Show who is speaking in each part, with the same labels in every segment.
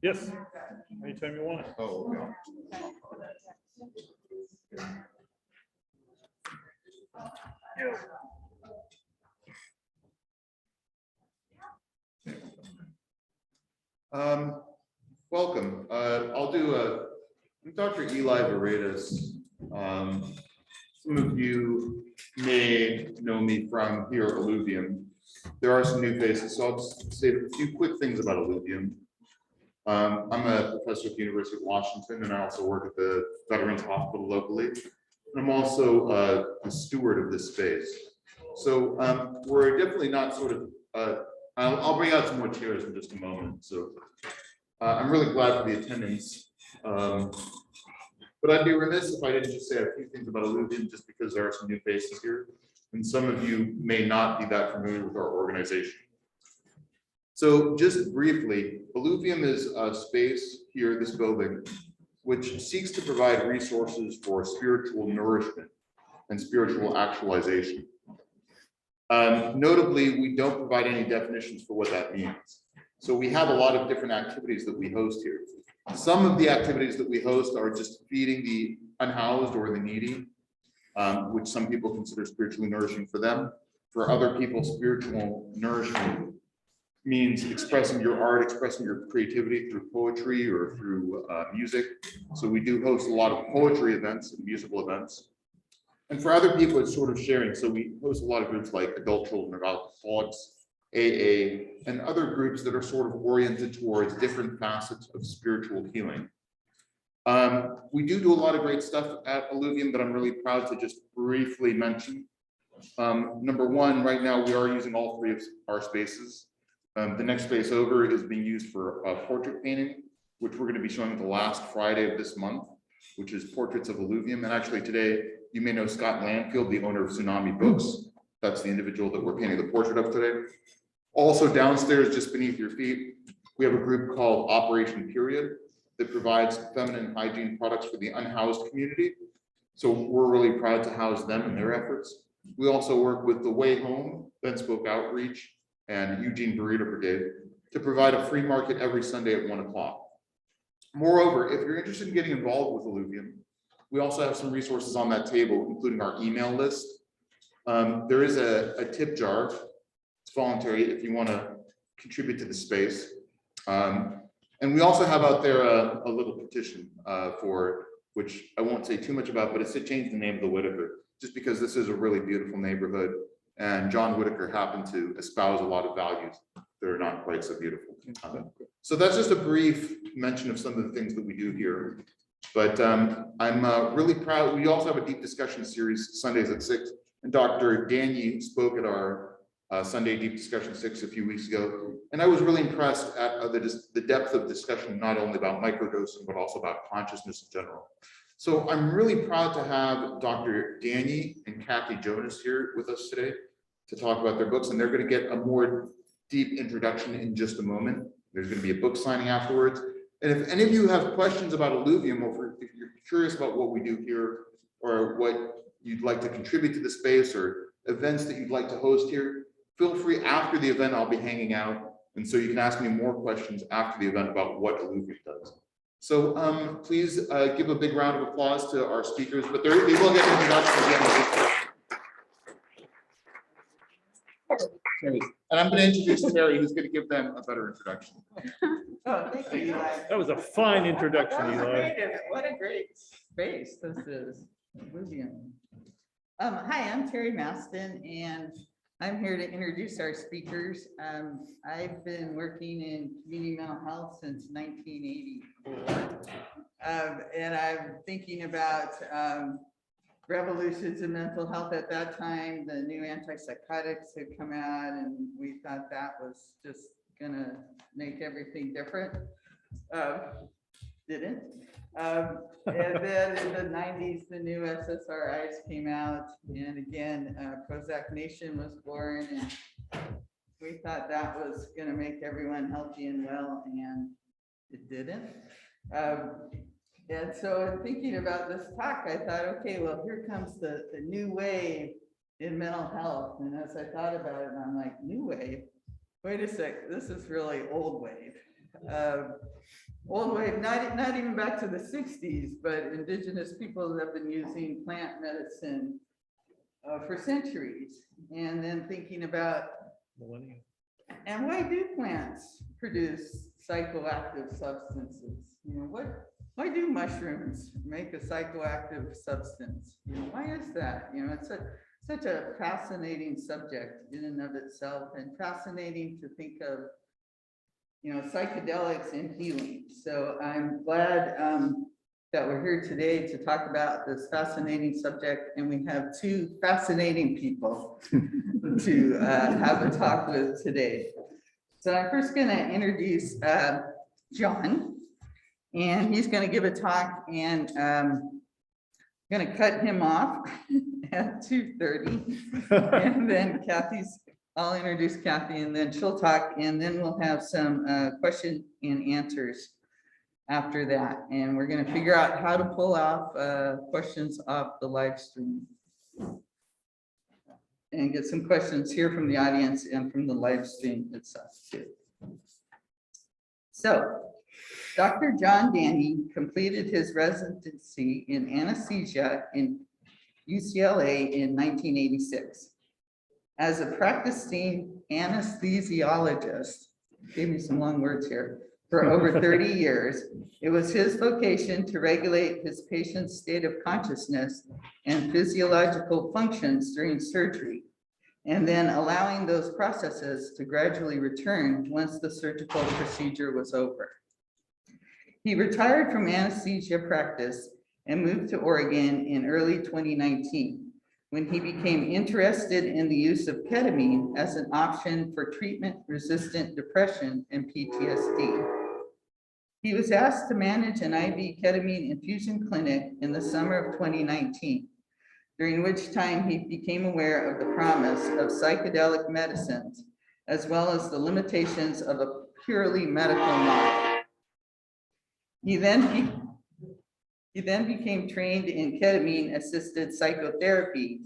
Speaker 1: Yes, anytime you want it.
Speaker 2: Oh, okay. Welcome. I'll do I'm Dr. Eli Varedas. Some of you may know me from here at Alluvium. There are some new faces, so I'll just say a few quick things about Alluvium. I'm a professor at the University of Washington, and I also work at the Veterans Hospital locally. And I'm also a steward of this space. So we're definitely not sort of, I'll bring out some more chairs in just a moment. So I'm really glad for the attendance. But I'd be remiss if I didn't just say a few things about Alluvium, just because there are some new faces here. And some of you may not be that familiar with our organization. So just briefly, Alluvium is a space here, this building, which seeks to provide resources for spiritual nourishment and spiritual actualization. Notably, we don't provide any definitions for what that means. So we have a lot of different activities that we host here. Some of the activities that we host are just feeding the unhoused or the needy, which some people consider spiritually nourishing for them. For other people, spiritual nourishment means expressing your art, expressing your creativity through poetry or through music. So we do host a lot of poetry events and musical events. And for other people, it's sort of sharing. So we host a lot of groups like Adult Children of Alcoholics, AA, and other groups that are sort of oriented towards different facets of spiritual healing. We do a lot of great stuff at Alluvium that I'm really proud to just briefly mention. Number one, right now we are using all three of our spaces. The next space over is being used for portrait painting, which we're going to be showing the last Friday of this month, which is Portraits of Alluvium. And actually today, you may know Scott Landfield, the owner of Tsunami Books. That's the individual that we're painting the portrait of today. Also downstairs, just beneath your feet, we have a group called Operation Period that provides feminine hygiene products for the unhoused community. So we're really proud to house them in their efforts. We also work with The Way Home, Ben Spoke Outreach, and Eugene Burrito Brigade to provide a free market every Sunday at 1 o'clock. Moreover, if you're interested in getting involved with Alluvium, we also have some resources on that table, including our email list. There is a tip jar. It's voluntary if you want to contribute to the space. And we also have out there a little petition for which I won't say too much about, but it's to change the name of the Whitaker, just because this is a really beautiful neighborhood. And John Whitaker happened to espouse a lot of values that are not quite so beautiful. So that's just a brief mention of some of the things that we do here. But I'm really proud. We also have a deep discussion series Sundays at 6. And Dr. Danyi spoke at our Sunday Deep Discussion 6 a few weeks ago. And I was really impressed at the depth of discussion, not only about microdosing, but also about consciousness in general. So I'm really proud to have Dr. Danyi and Kathy Jonas here with us today to talk about their books. And they're going to get a more deep introduction in just a moment. There's going to be a book signing afterwards. And if any of you have questions about Alluvium, or if you're curious about what we do here, or what you'd like to contribute to the space, or events that you'd like to host here, feel free. After the event, I'll be hanging out. And so you can ask me more questions after the event about what Alluvium does. So please give a big round of applause to our speakers, but they will get introductions again. And I'm going to introduce Terry, who's going to give them a better introduction.
Speaker 3: Oh, thank you, Eli.
Speaker 1: That was a fine introduction,
Speaker 3: That was
Speaker 1: Eli.
Speaker 3: great. What a great space this is. Alluvium. Hi, I'm Terry Maston, and I'm here to introduce our speakers. I've been working in community mental health since 1984. And I'm thinking about revolutions in mental health at that time. The new antipsychotics had come out, and we thought that was just gonna make everything different. Didn't. And then in the 90s, the new SSRIs came out, and again, Prozac Nation was born, and we thought that was gonna make everyone healthy and well, and it didn't. And so in thinking about this talk, I thought, okay, well, here comes the new wave in mental health. And as I thought about it, I'm like, new wave? Wait a sec, this is really old wave. old way, not even back to the 60s, but indigenous people have been using plant medicine for centuries. And then thinking about,
Speaker 1: Millennium.
Speaker 3: and why do plants produce psychoactive substances? You know, why do mushrooms make a psychoactive substance? You know, why is that? You know, it's such a fascinating subject in and of itself, and fascinating to think of, you know, psychedelics and healing. So I'm glad that we're here today to talk about this fascinating subject, and we have two fascinating people to have a talk with today. So I'm first going to introduce John, and he's going to give a talk, and going to cut him off at 2:30, and then I'll introduce Kathy, and then she'll talk, and then we'll have some question and answers after that. And we're going to figure out how to pull off questions off the live stream and get some questions here from the audience and from the live stream itself too. So Dr. John Danyi completed his residency in anesthesia in UCLA in 1986. As a practicing anesthesiologist, gave me some long words here, for over 30 years, it was his vocation to regulate his patient's state of consciousness and physiological functions during surgery, and then allowing those processes to gradually return once the surgical procedure was over. He retired from anesthesia practice and moved to Oregon in early 2019, when he became interested in the use of ketamine as an option for treatment-resistant depression and PTSD. He was asked to manage an IV ketamine infusion clinic in the summer of 2019, during which time he became aware of the promise of psychedelic medicines, as well as the limitations of a purely medical model. He then became trained in ketamine-assisted psychotherapy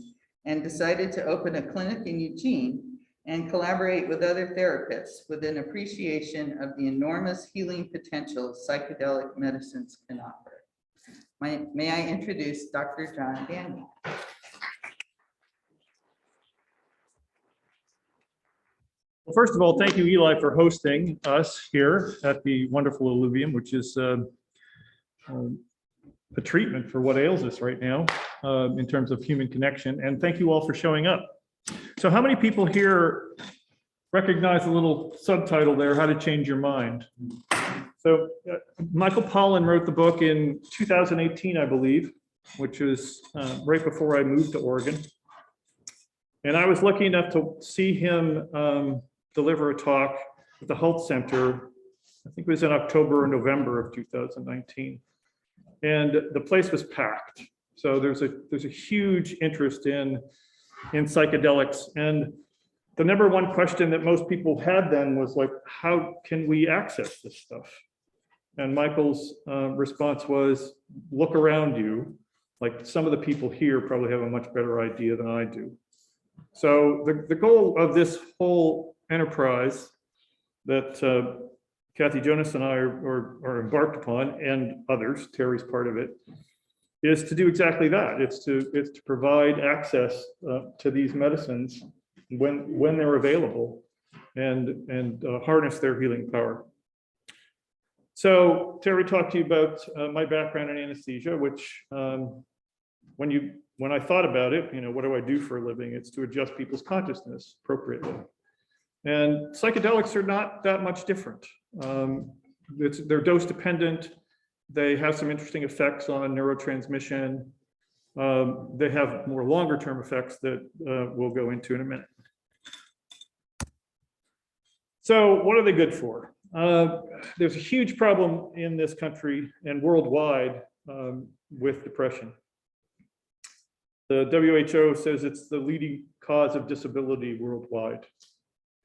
Speaker 3: and decided to open a clinic in Eugene and collaborate with other therapists with an appreciation of the enormous healing potential psychedelic medicines can offer. May I introduce Dr. John Danyi.
Speaker 1: Well, first of all, thank you, Eli, for hosting us here at the wonderful Alluvium, which is a treatment for what ails us right now in terms of human connection. And thank you all for showing up. So how many people here recognize the little subtitle there, How to Change Your Mind? So Michael Pollan wrote the book in 2018, I believe, which was right before I moved to Oregon. And I was lucky enough to see him deliver a talk at the Health Center. I think it was in October or November of 2019. And the place was packed. So there's a huge interest in psychedelics. And the number one question that most people had then was like, how can we access this stuff? And Michael's response was, look around you. Like some of the people here probably have a much better idea than I do. So the goal of this whole enterprise that Kathy, Jonas, and I are embarked upon, and others, Terry's part of it, is to do exactly that. It's to provide access to these medicines when they're available, and harness their healing power. So Terry talked to you about my background in anesthesia, which when I thought about it, what do I do for a living? It's to adjust people's consciousness appropriately. And psychedelics are not that much different. They're dose dependent. They have some interesting effects on neurotransmission. They have more longer term effects that we'll go into in a minute. So what are they good for? There's a huge problem in this country and worldwide with depression. The WHO says it's the leading cause of disability worldwide.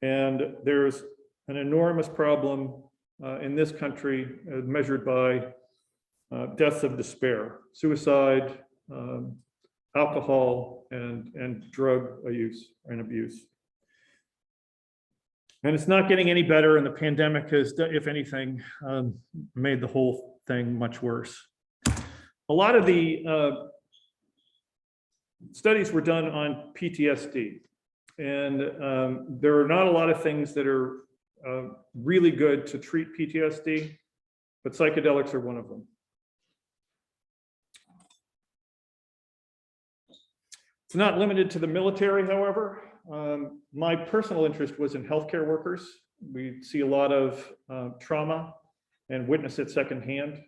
Speaker 1: And there's an enormous problem in this country measured by deaths of despair, suicide, alcohol, and drug use and abuse. And it's not getting any better, and the pandemic has, if anything, made the whole thing much worse. A lot of the studies were done on PTSD, and there are not a lot of things that are really good to treat PTSD, but psychedelics are one of them. It's not limited to the military, however. My personal interest was in healthcare workers. We see a lot of trauma and witness it secondhand.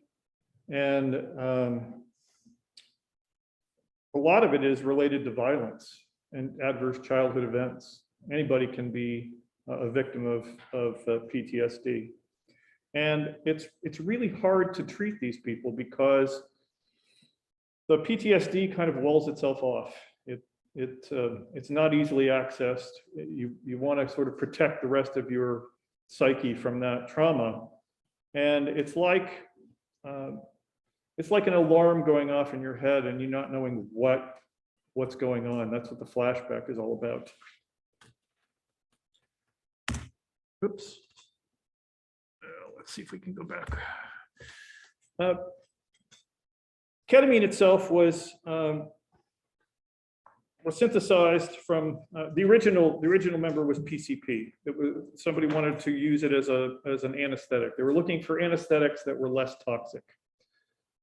Speaker 1: And a lot of it is related to violence and adverse childhood events. Anybody can be a victim of PTSD. And it's really hard to treat these people because the PTSD kind of walls itself off. It's not easily accessed. You want to sort of protect the rest of your psyche from that trauma. And it's like an alarm going off in your head and you not knowing what's going on. That's what the flashback is all about. Oops. Let's see if we can go back. Ketamine itself was synthesized from the original member was PCP. It was, somebody wanted to use it as an anesthetic. They were looking for anesthetics that were less toxic.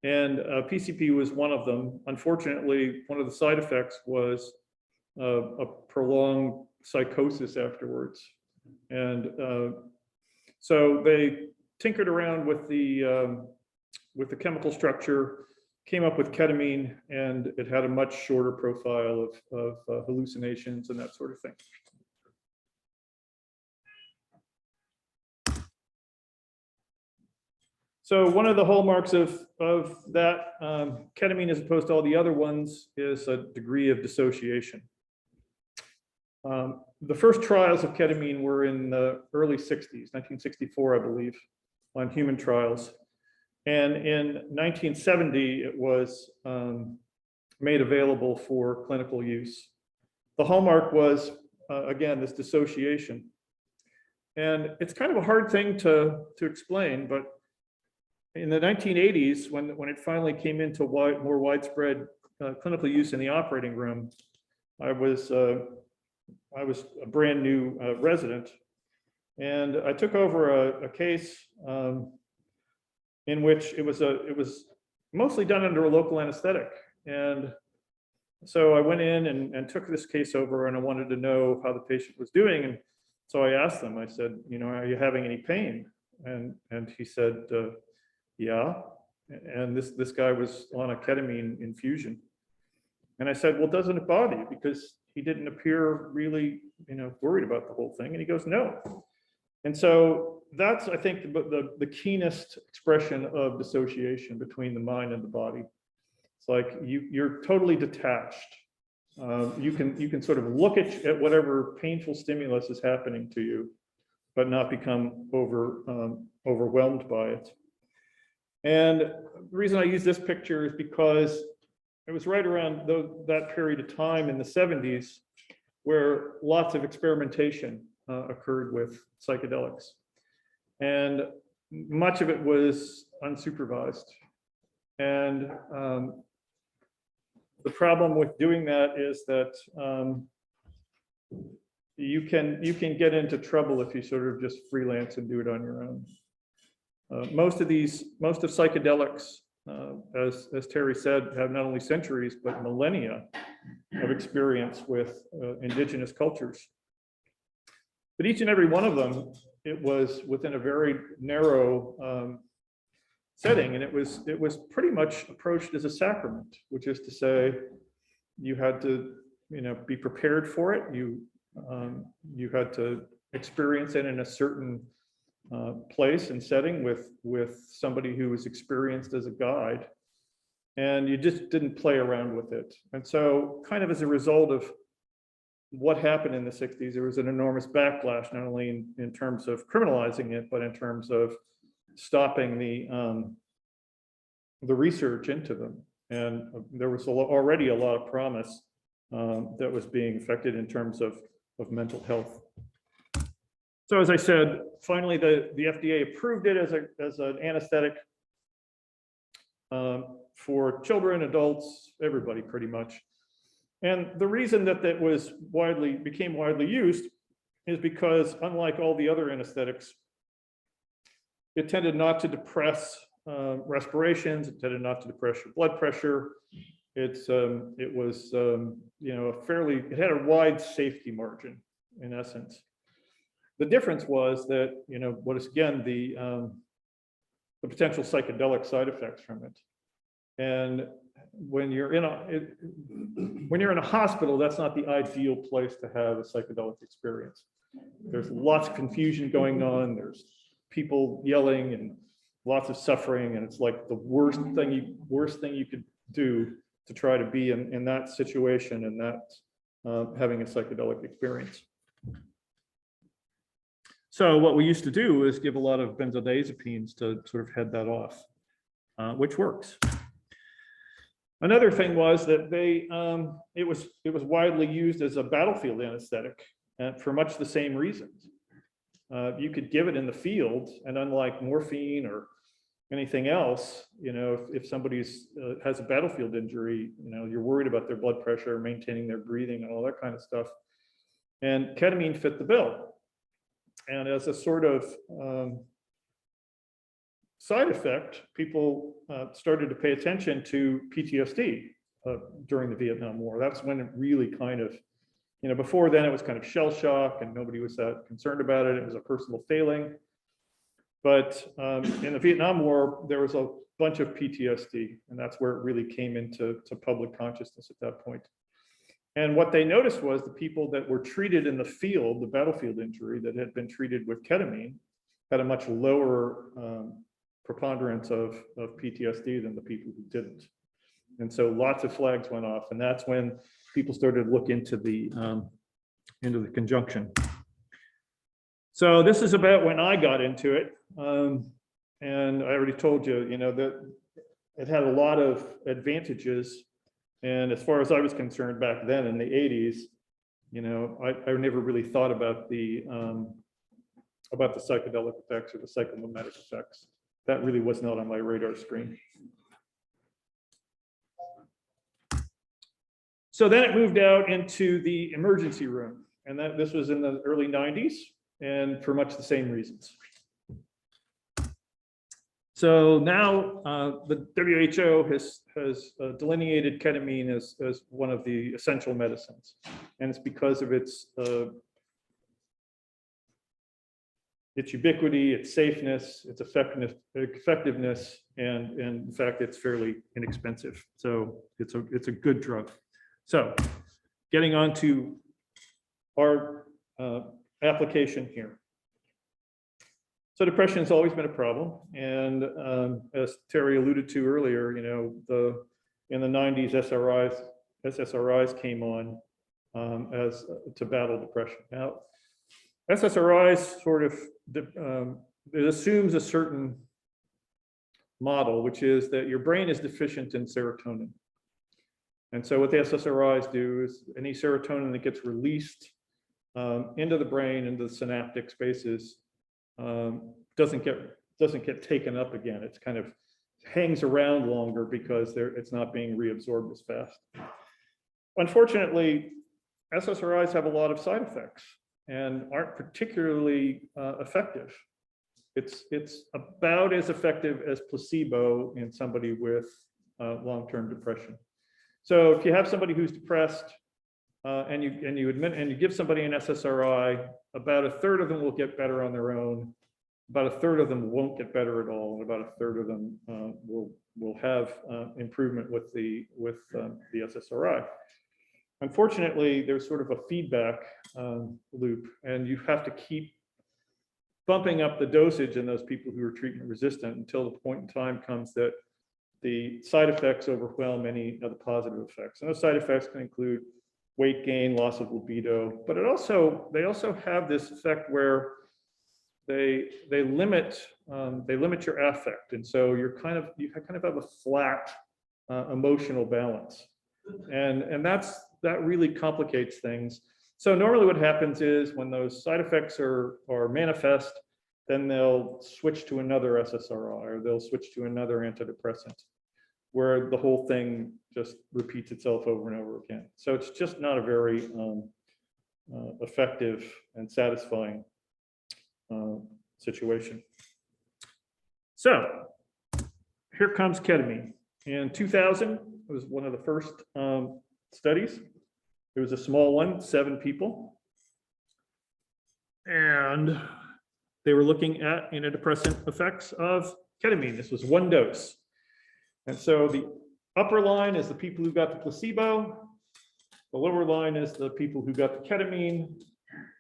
Speaker 1: And PCP was one of them. Unfortunately, one of the side effects was a prolonged psychosis afterwards. And so they tinkered around with the chemical structure, came up with ketamine, and it had a much shorter profile of hallucinations and that sort of thing. So one of the hallmarks of that ketamine, as opposed to all the other ones, is a degree of dissociation. The first trials of ketamine were in the early 60s, 1964, I believe, on human trials. And in 1970, it was made available for clinical use. The hallmark was, again, this dissociation. And it's kind of a hard thing to explain, but in the 1980s, when it finally came into more widespread clinical use in the operating room, I was a brand new resident, and I took over a case in which it was mostly done under a local anesthetic. And so I went in and took this case over, and I wanted to know how the patient was doing. And so I asked them, I said, you know, are you having any pain? And he said, yeah. And this guy was on a ketamine infusion. And I said, well, doesn't it bother you? Because he didn't appear really, you know, worried about the whole thing. And he goes, no. And so that's, I think, the keenest expression of dissociation between the mind and the body. It's like you're totally detached. You can sort of look at whatever painful stimulus is happening to you, but not become overwhelmed by it. And the reason I use this picture is because it was right around that period of time in the 70s where lots of experimentation occurred with psychedelics. And much of it was unsupervised. And the problem with doing that is that you can get into trouble if you sort of just freelance and do it on your own. Most of psychedelics, as Terry said, have not only centuries, but millennia of experience with indigenous cultures. But each and every one of them, it was within a very narrow setting, and it was pretty much approached as a sacrament, which is to say, you had to, you know, be prepared for it. You had to experience it in a certain place and setting with somebody who was experienced as a guide, and you just didn't play around with it. And so, kind of as a result of what happened in the 60s, there was an enormous backlash, not only in terms of criminalizing it, but in terms of stopping the research into them. And there was already a lot of promise that was being affected in terms of mental health. So as I said, finally, the FDA approved it as an anesthetic for children, adults, everybody pretty much. And the reason that became widely used is because, unlike all the other anesthetics, it tended not to depress respirations. It tended not to depress your blood pressure. It had a wide safety margin in essence. The difference was that, what is again the potential psychedelic side effects from it. And when you're in a hospital, that's not the ideal place to have a psychedelic experience. There's lots of confusion going on. There's people yelling and lots of suffering, and it's like the worst thing you could do to try to be in that situation and that having a psychedelic experience. So what we used to do is give a lot of benzodiazepines to sort of head that off, which works. Another thing was that it was widely used as a battlefield anesthetic for much the same reasons. You could give it in the field, and unlike morphine or anything else, if somebody has a battlefield injury, you're worried about their blood pressure, maintaining their breathing, and all that kind of stuff. And ketamine fit the bill. And as a sort of side effect, people started to pay attention to PTSD during the Vietnam War. That's when it really kind of, before then it was kind of shell shock and nobody was that concerned about it. It was a personal failing. But in the Vietnam War, there was a bunch of PTSD, and that's where it really came into public consciousness at that point. And what they noticed was the people that were treated in the field, the battlefield injury that had been treated with ketamine, had a much lower preponderance of PTSD than the people who didn't. And so lots of flags went off, and that's when people started to look into the conjunction. So this is about when I got into it. And I already told you, that it had a lot of advantages. And as far as I was concerned back then in the 80s, I never really thought about the psychedelic effects or the psychomimetic effects. That really was not on my radar screen. So then it moved out into the emergency room, and this was in the early 90s, and for much the same reasons. So now the WHO has delineated ketamine as one of the essential medicines, and it's because of its ubiquity, its safeness, its effectiveness, and in fact, it's fairly inexpensive. So it's a good drug. So getting on to our application here. So depression has always been a problem, and as Terry alluded to earlier, in the 90s, SSRIs came on to battle depression. Now, SSRIs sort of it assumes a certain model, which is that your brain is deficient in serotonin, and so what the SSRIs do is any serotonin that gets released into the brain, into the synaptic spaces, doesn't get taken up again. It's kind of hangs around longer because it's not being reabsorbed as fast. Unfortunately, SSRIs have a lot of side effects and aren't particularly effective. It's about as effective as placebo in somebody with long-term depression. So if you have somebody who's depressed and you give somebody an SSRI, about a third of them will get better on their own. About a third of them won't get better at all, and about a third of them will have improvement with the SSRI. Unfortunately, there's sort of a feedback loop, and you have to keep bumping up the dosage in those people who are treatment resistant until the point in time comes that the side effects overwhelm any of the positive effects. And those side effects can include weight gain, loss of libido, but they also have this effect where they limit your affect, and so you kind of have a flat emotional balance, and that really complicates things. So normally what happens is when those side effects are manifest, then they'll switch to another SSRI or they'll switch to another antidepressant, where the whole thing just repeats itself over and over again. So it's just not a very effective and satisfying situation. So here comes ketamine. In 2000, it was one of the first studies. It was a small one, 7 people. And they were looking at antidepressant effects of ketamine. This was 1 dose. And so the upper line is the people who got the placebo. The lower line is the people who got the ketamine.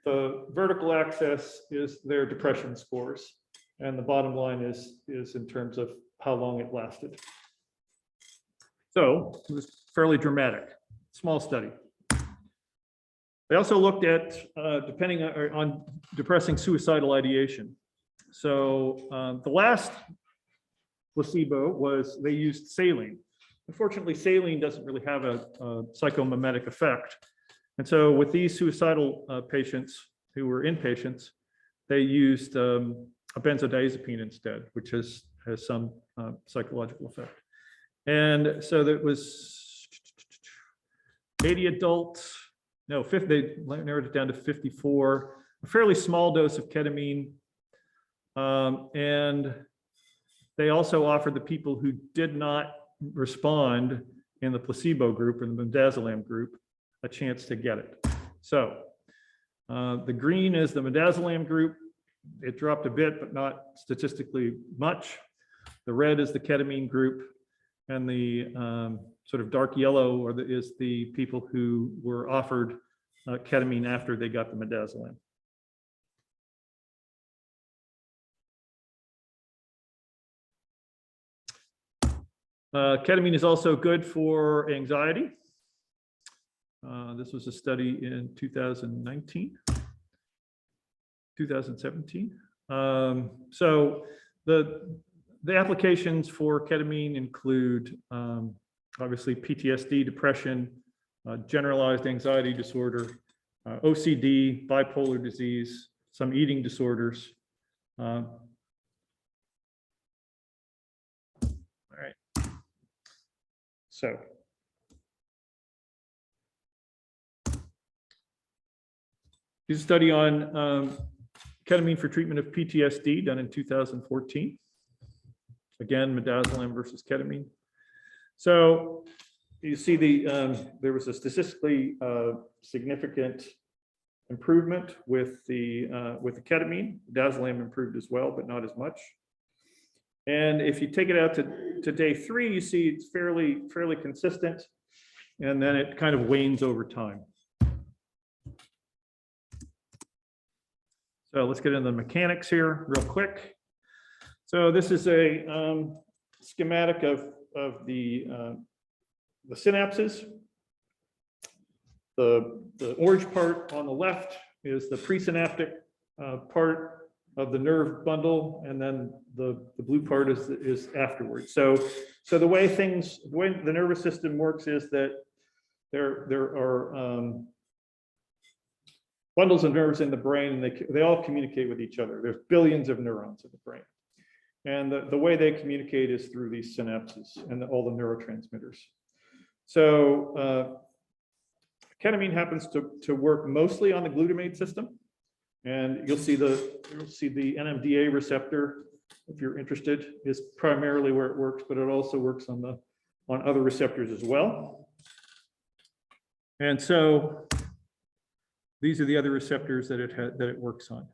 Speaker 1: The vertical axis is their depression scores. And the bottom line is in terms of how long it lasted. So it was fairly dramatic, small study. They also looked at depending on depressing suicidal ideation. So the last placebo was they used saline. Unfortunately, saline doesn't really have a psychomimetic effect. And so with these suicidal patients who were inpatients, they used a benzodiazepine instead, which has some psychological effect. And so there was 80 adults, no, 50, they narrowed it down to 54, a fairly small dose of ketamine. And they also offered the people who did not respond in the placebo group or the midazolam group a chance to get it. So the green is the midazolam group. It dropped a bit, but not statistically much. The red is the ketamine group, and the sort of dark yellow is the people who were offered ketamine after they got the midazolam. Ketamine is also good for anxiety. This was a study in 2017. So the applications for ketamine include obviously PTSD, depression, generalized anxiety disorder, OCD, bipolar disease, some eating disorders. All right. So here's a study on ketamine for treatment of PTSD done in 2014. Again, midazolam versus ketamine. So you see there was a statistically significant improvement with the ketamine. Midazolam improved as well, but not as much. And if you take it out to day 3, you see it's fairly consistent, and then it kind of wanes over time. So let's get into the mechanics here real quick. So this is a schematic of the synapses. The orange part on the left is the presynaptic part of the nerve bundle, and then the blue part is afterwards. So the way the nervous system works is that there are bundles of nerves in the brain, and they all communicate with each other. There's billions of neurons in the brain. And the way they communicate is through these synapses and all the neurotransmitters. So ketamine happens to work mostly on the glutamate system. And you'll see the NMDA receptor, if you're interested, is primarily where it works, but it also works on other receptors as well. And so these are the other receptors that it works on.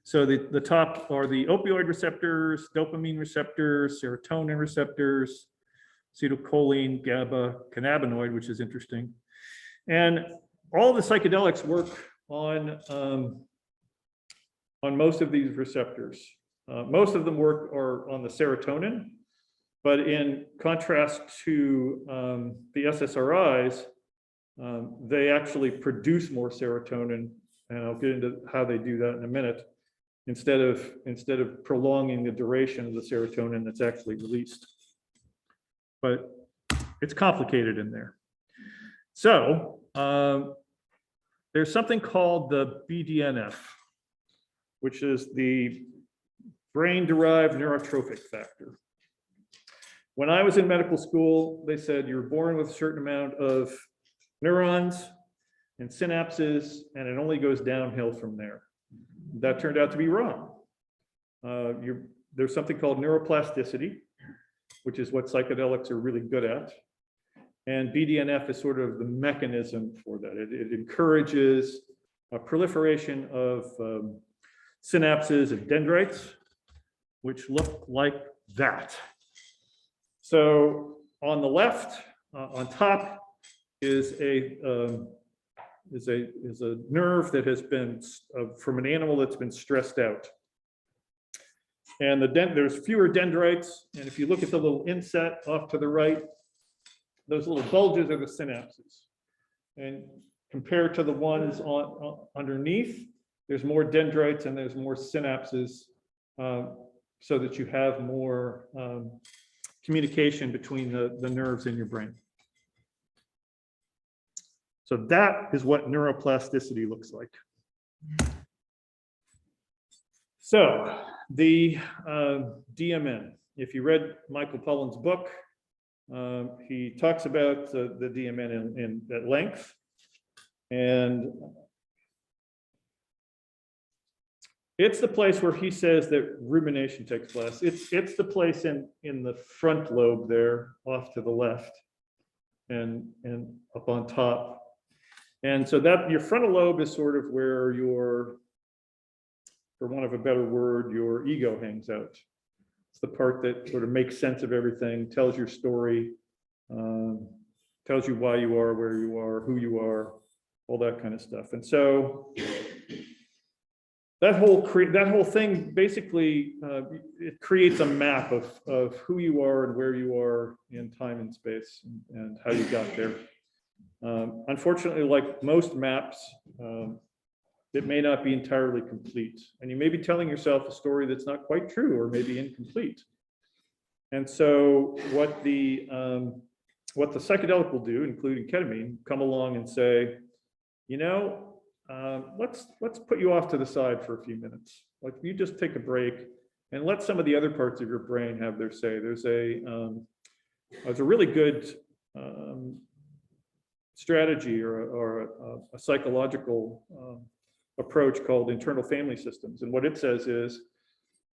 Speaker 1: So the top are the opioid receptors, dopamine receptors, serotonin receptors, acetylcholine, GABA, cannabinoid, which is interesting. And all the psychedelics work on most of these receptors. Most of them are on the serotonin, but in contrast to the SSRIs, they actually produce more serotonin, and I'll get into how they do that in a minute, instead of prolonging the duration of the serotonin that's actually released. But it's complicated in there. So there's something called the BDNF, which is the brain-derived neurotrophic factor. When I was in medical school, they said you were born with a certain amount of neurons and synapses, and it only goes downhill from there. That turned out to be wrong. There's something called neuroplasticity, which is what psychedelics are really good at. And BDNF is sort of the mechanism for that. It encourages a proliferation of synapses and dendrites, which look like that. So on the left, on top, is a nerve that has been from an animal that's been stressed out. And there's fewer dendrites. And if you look at the little inset off to the right, those little bulges are the synapses. And compared to the ones underneath, there's more dendrites and there's more synapses, so that you have more communication between the nerves in your brain. So that is what neuroplasticity looks like. So the DMN, if you read Michael Pollan's book, he talks about the DMN at length. And it's the place where he says that rumination takes place. It's the place in the front lobe there, off to the left, and up on top. And so that your frontal lobe is sort of where your, for want of a better word, your ego hangs out. It's the part that sort of makes sense of everything, tells your story, tells you why you are where you are, who you are, all that kind of stuff. And so that whole thing basically it creates a map of who you are and where you are in time and space and how you got there. Unfortunately, like most maps, it may not be entirely complete, and you may be telling yourself a story that's not quite true or maybe incomplete. And so what the psychedelic will do, including ketamine, come along and say, you know, let's put you off to the side for a few minutes. Like, you just take a break and let some of the other parts of your brain have their say. There's a really good strategy or a psychological approach called internal family systems. And what it says is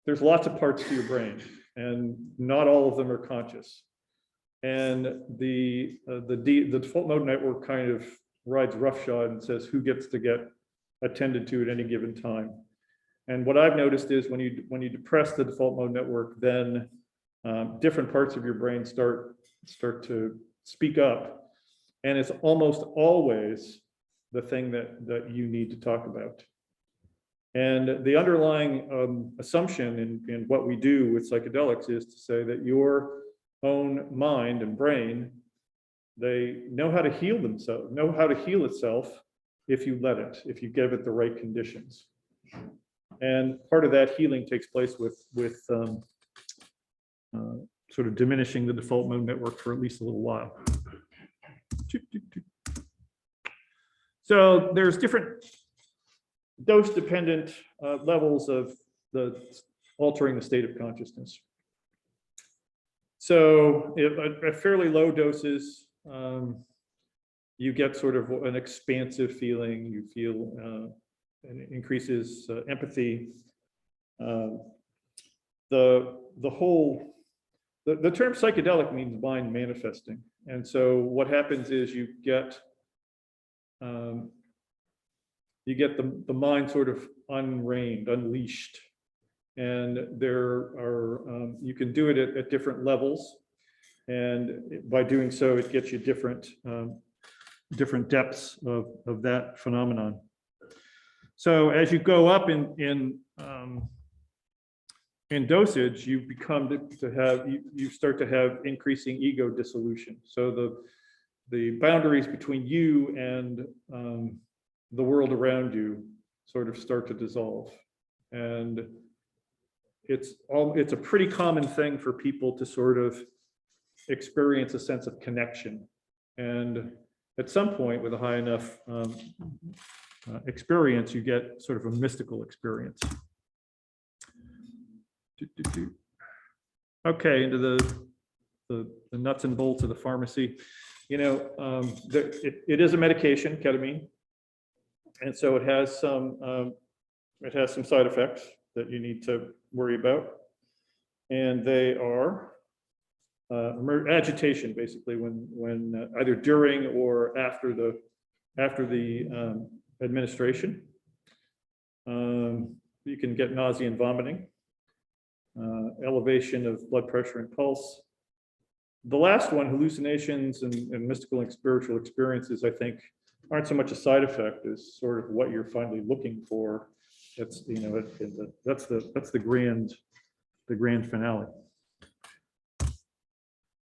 Speaker 1: there's lots of parts to your brain and not all of them are conscious. And the default mode network kind of rides roughshod and says who gets to get attended to at any given time. And what I've noticed is when you depress the default mode network, then different parts of your brain start to speak up. And it's almost always the thing that you need to talk about. And the underlying assumption in what we do with psychedelics is to say that your own mind and brain, they know how to heal themselves, know how to heal itself if you let it, if you give it the right conditions. And part of that healing takes place with sort of diminishing the default mode network for at least a little while. So there's different dose-dependent levels of altering the state of consciousness. So at fairly low doses, you get sort of an expansive feeling. You feel it increases empathy. The term psychedelic means mind manifesting, and so what happens is you get the mind sort of unreined, unleashed, and there are you can do it at different levels, and by doing so, it gets you different depths of that phenomenon. So as you go up in dosage, you you start to have increasing ego dissolution. So the boundaries between you and the world around you sort of start to dissolve. And it's a pretty common thing for people to sort of experience a sense of connection. And at some point with a high enough experience, you get sort of a mystical experience. Okay, into the nuts and bolts of the pharmacy. You know, it is a medication, ketamine, and so it has some side effects that you need to worry about, and they are agitation, basically, when either during or after the administration. You can get nausea and vomiting, elevation of blood pressure and pulse. The last one, hallucinations and mystical and spiritual experiences, I think, aren't so much a side effect as sort of what you're finally looking for. That's, you know, that's the grand finale.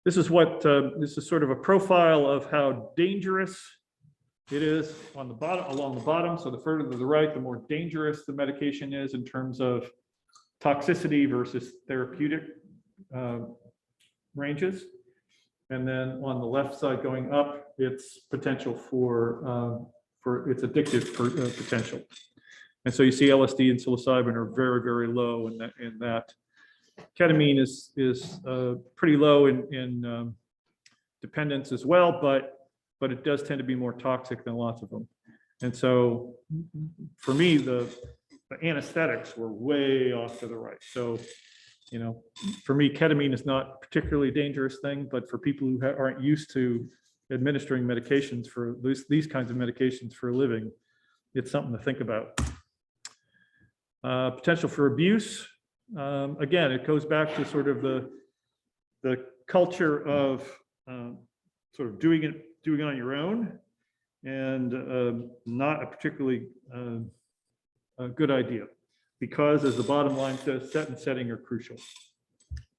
Speaker 1: This is sort of a profile of how dangerous it is on the bottom, along the bottom. So the further to the right, the more dangerous the medication is in terms of toxicity versus therapeutic ranges. And then on the left side going up, its potential for its addictive potential. And so you see LSD and psilocybin are very, very low in that. Ketamine is pretty low in dependence as well, but it does tend to be more toxic than lots of them. And so for me, the anesthetics were way off to the right. So, you know, for me, ketamine is not a particularly dangerous thing, but for people who aren't used to administering medications for these kinds of medications for a living, it's something to think about. Potential for abuse. Again, it goes back to sort of the culture of sort of doing it on your own, and not a particularly good idea, because as the bottom line says, set and setting are crucial.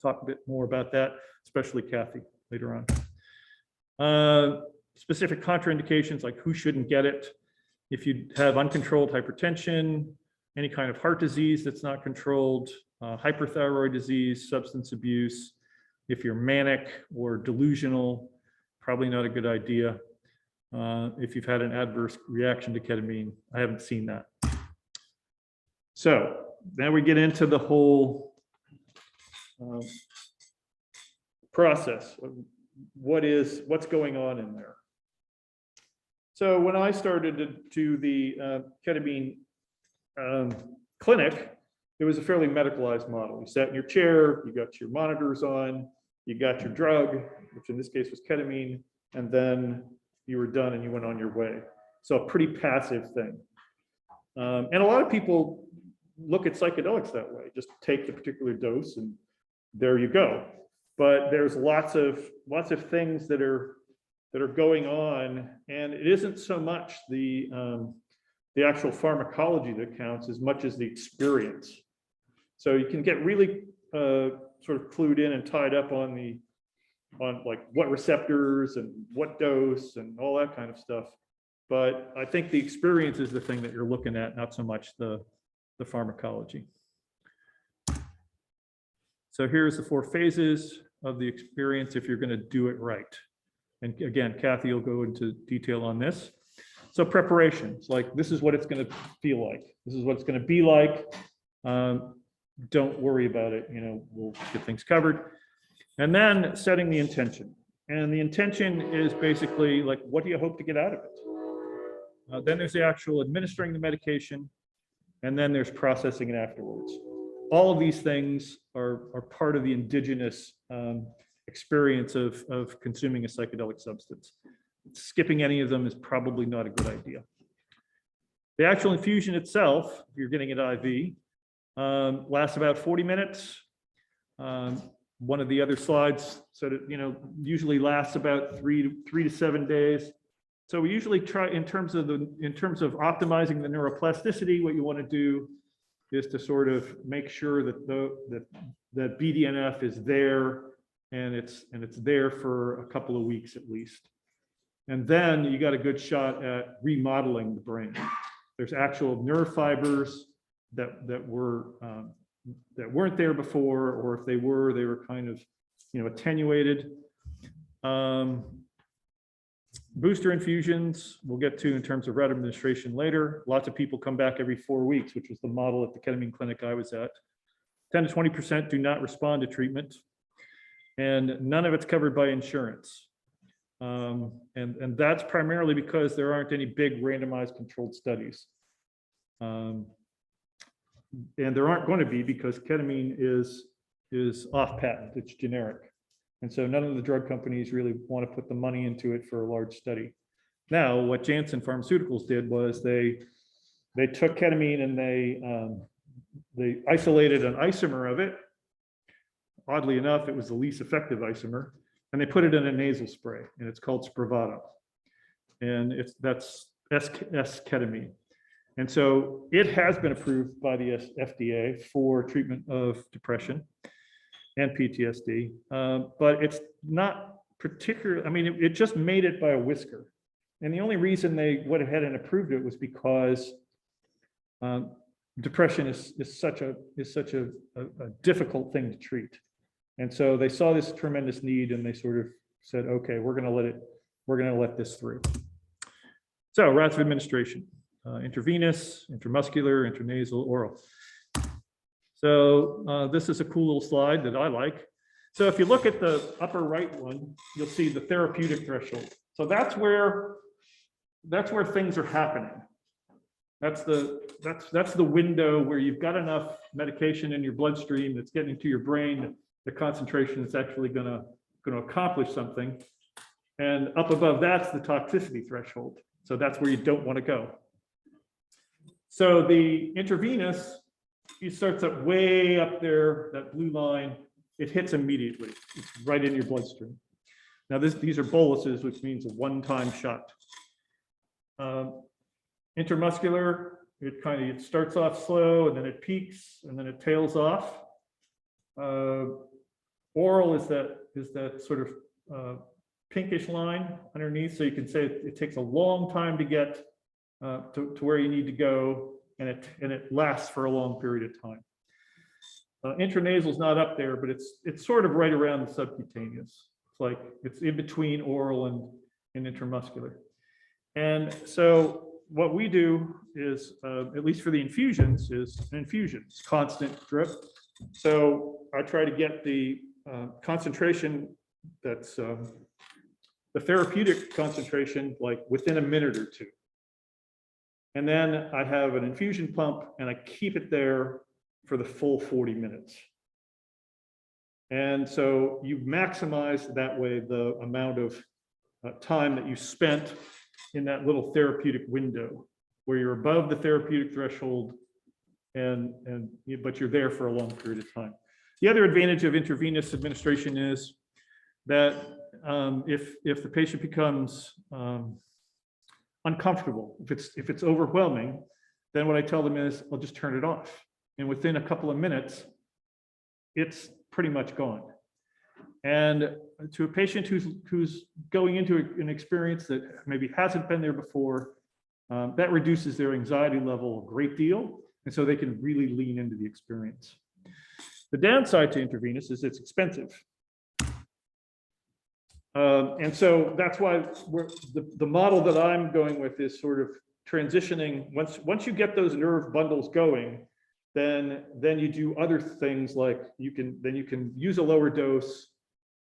Speaker 1: Talk a bit more about that, especially Kathy later on. Specific contraindications, like who shouldn't get it. If you have uncontrolled hypertension, any kind of heart disease that's not controlled, hyperthyroid disease, substance abuse. If you're manic or delusional, probably not a good idea. If you've had an adverse reaction to ketamine, I haven't seen that. So now we get into the whole process. What's going on in there? So when I started to do the ketamine clinic, it was a fairly medicalized model. You sat in your chair, you got your monitors on, you got your drug, which in this case was ketamine, and then you were done and you went on your way. So a pretty passive thing. And a lot of people look at psychedelics that way, just take the particular dose and there you go. But there's lots of things that are going on, and it isn't so much the actual pharmacology that counts as much as the experience. So you can get really sort of clued in and tied up on like what receptors and what dose and all that kind of stuff. But I think the experience is the thing that you're looking at, not so much the pharmacology. So here's the 4 phases of the experience if you're going to do it right. And again, Kathy will go into detail on this. So preparations, like this is what it's going to feel like. This is what it's going to be like. Don't worry about it. You know, we'll get things covered. And then setting the intention. And the intention is basically like, what do you hope to get out of it? Then there's the actual administering the medication. And then there's processing it afterwards. All of these things are part of the indigenous experience of consuming a psychedelic substance. Skipping any of them is probably not a good idea. The actual infusion itself, if you're getting it IV, lasts about 40 minutes. One of the other slides said it, you know, usually lasts about 3 to 7 days. So we usually try, in terms of optimizing the neuroplasticity, what you want to do is to sort of make sure that that BDNF is there, and it's there for a couple of weeks at least. And then you got a good shot at remodeling the brain. There's actual nerve fibers that weren't there before, or if they were kind of, you know, attenuated. Booster infusions, we'll get to in terms of route administration later. Lots of people come back every 4 weeks, which was the model at the ketamine clinic I was at. 10 to 20% do not respond to treatment, and none of it's covered by insurance. And that's primarily because there aren't any big randomized controlled studies. And there aren't going to be, because ketamine is off patent, it's generic. And so none of the drug companies really want to put the money into it for a large study. Now, what Janssen Pharmaceuticals did was they took ketamine and they isolated an isomer of it. Oddly enough, it was the least effective isomer, and they put it in a nasal spray, and it's called Spravato. And that's S-ketamine. And so it has been approved by the FDA for treatment of depression and PTSD, but it's not particular. I mean, it just made it by a whisker. And the only reason they went ahead and approved it was because depression is such a difficult thing to treat. And so they saw this tremendous need, and they sort of said, okay, we're going to let this through. So routes of administration, intravenous, intramuscular, intranasal, oral. So this is a cool little slide that I like. So if you look at the upper right one, you'll see the therapeutic threshold. So that's where things are happening. That's the window where you've got enough medication in your bloodstream that's getting to your brain, the concentration that's actually going to accomplish something. And up above that's the toxicity threshold. So that's where you don't want to go. So the intravenous, it starts up way up there, that blue line, it hits immediately. It's right in your bloodstream. Now these are boluses, which means a one-time shot. Intramuscular, it starts off slow, and then it peaks, and then it tails off. Oral is that sort of pinkish line underneath, so you can say it takes a long time to get to where you need to go, and it lasts for a long period of time. Intranasal is not up there, but it's sort of right around the subcutaneous. It's like it's in between oral and intramuscular. And so what we do is, at least for the infusions, is an infusion. It's constant drip. So I try to get the concentration that's the therapeutic concentration like within a minute or two. And then I have an infusion pump, and I keep it there for the full 40 minutes. And so you maximize that way the amount of time that you spent in that little therapeutic window where you're above the therapeutic threshold, but you're there for a long period of time. The other advantage of intravenous administration is that if the patient becomes uncomfortable, if it's overwhelming, then what I tell them is I'll just turn it off. And within a couple of minutes, it's pretty much gone. And to a patient who's going into an experience that maybe hasn't been there before, that reduces their anxiety level a great deal. And so they can really lean into the experience. The downside to intravenous is it's expensive. And so that's why the model that I'm going with is sort of transitioning. Once you get those nerve bundles going, then you do other things like you can use a lower dose,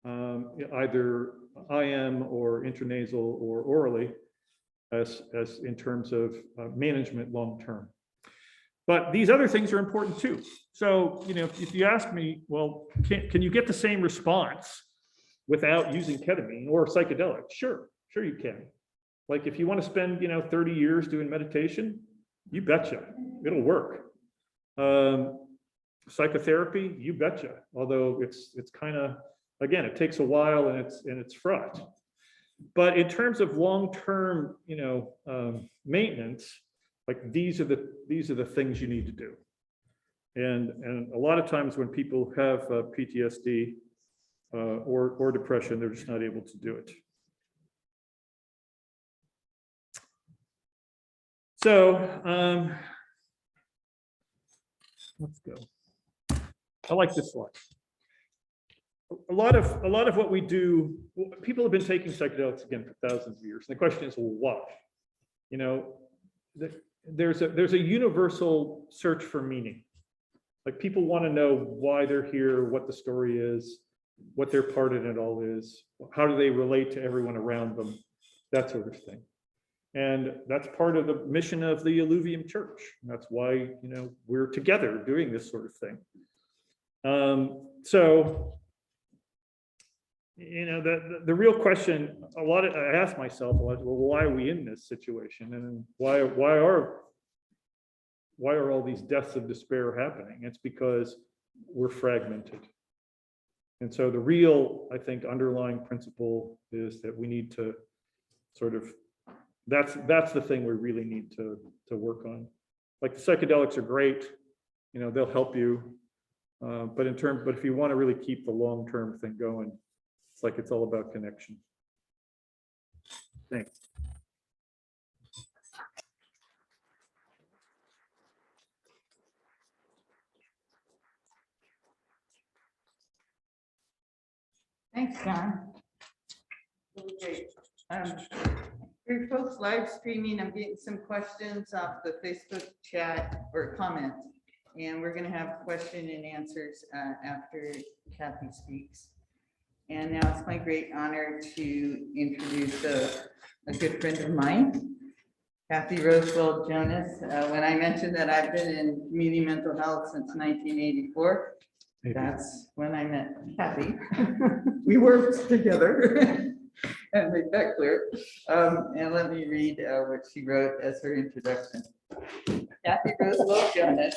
Speaker 1: either IM or intranasal or orally, as in terms of management long term. But these other things are important too. So if you ask me, well, can you get the same response without using ketamine or psychedelic? Sure you can. Like if you want to spend 30 years doing meditation, you betcha, it'll work. Psychotherapy, you betcha. Although it's kind of, again, it takes a while and it's fraught. But in terms of long-term, maintenance, like these are the things you need to do. And a lot of times when people have PTSD or depression, they're just not able to do it. So let's go. I like this slide. a lot of what we do, people have been taking psychedelics again for thousands of years. And the question is, well, why? You know, there's a universal search for meaning. Like people want to know why they're here, what the story is, what their part in it all is, how do they relate to everyone around them, that sort of thing. And that's part of the mission of the Alluvium Church. That's why, you know, we're together doing this sort of thing. So, you know, the real question, I ask myself a lot, well, why are we in this situation? And why are all these deaths of despair happening? It's because we're fragmented. And so the real, I think, underlying principle is that we need to sort of, that's the thing we really need to work on. Like the psychedelics are great, you know, they'll help you. But if you want to really keep the long-term thing going, it's like it's all about connection. Thanks.
Speaker 3: Thanks, John. Really great. For folks live streaming, I'm getting some questions off the Facebook chat or comments, and we're going to have question and answers after Kathy speaks. And now it's my great honor to introduce a good friend of mine, Kathy Rosewell Jonas. When I mentioned that I've been in community mental health since 1984, that's when I met Kathy. We worked together and make that clear. And let me read what she wrote as her introduction. Kathy Rosewell Jonas,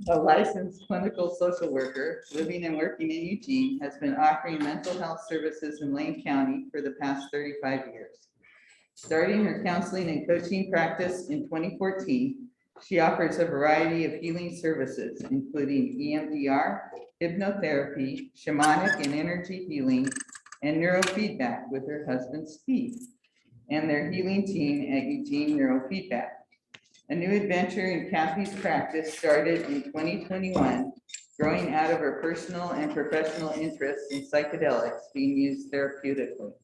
Speaker 3: a licensed clinical social worker living and working in Eugene, has been offering mental health services in Lane County for the past 35 years. Starting her counseling and coaching practice in 2014, she offers a variety of healing services, including EMDR, hypnotherapy, shamanic and energy healing, and neurofeedback with her husband, Steve, and their healing team at Eugene Neurofeedback. A new adventure in Kathy's practice started in 2021, growing out of her personal and professional interests in psychedelics being used therapeutically.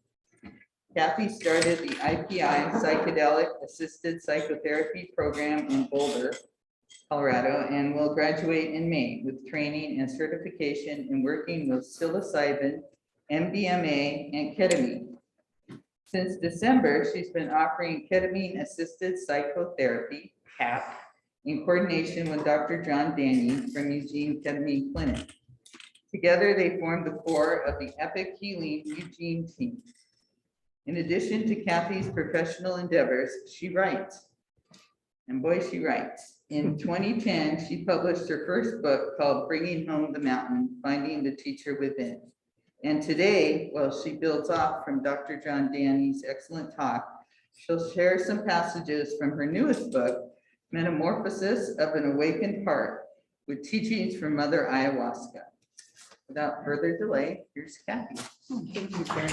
Speaker 3: Kathy started the IPI Psychedelic Assisted Psychotherapy Program in Boulder, Colorado, and will graduate in May with training and certification in working with psilocybin, MDMA, and ketamine. Since December, she's been offering ketamine-assisted psychotherapy, KAP, in coordination with Dr. John Danyi from Eugene Ketamine Clinic. Together, they form the core of the Epic Healing Eugene team. In addition to Kathy's professional endeavors, she writes, and boy, she writes. In 2010, she published her first book called Bringing Home the Mountain, Finding the Teacher Within. And today, well, she builds off from Dr. John Danny's excellent talk. She'll share some passages from her newest book, Metamorphosis of an Awakened Heart, with teachings from Mother Ayahuasca. Without further delay, here's Kathy.
Speaker 4: Thank you, Terry.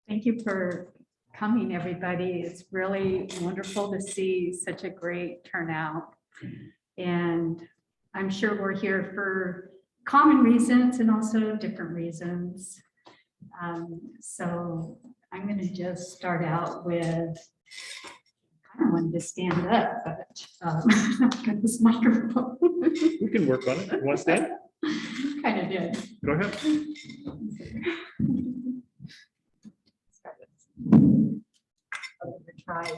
Speaker 4: Thank you for coming, everybody. It's really wonderful to see such a great turnout. And I'm sure we're here for common reasons and also different reasons. So I'm going to just start out with, I kind of wanted to stand up, but I've got this microphone.
Speaker 1: We can work on it. You want to stand?
Speaker 4: Kind of did.
Speaker 1: Go ahead.
Speaker 4: Try.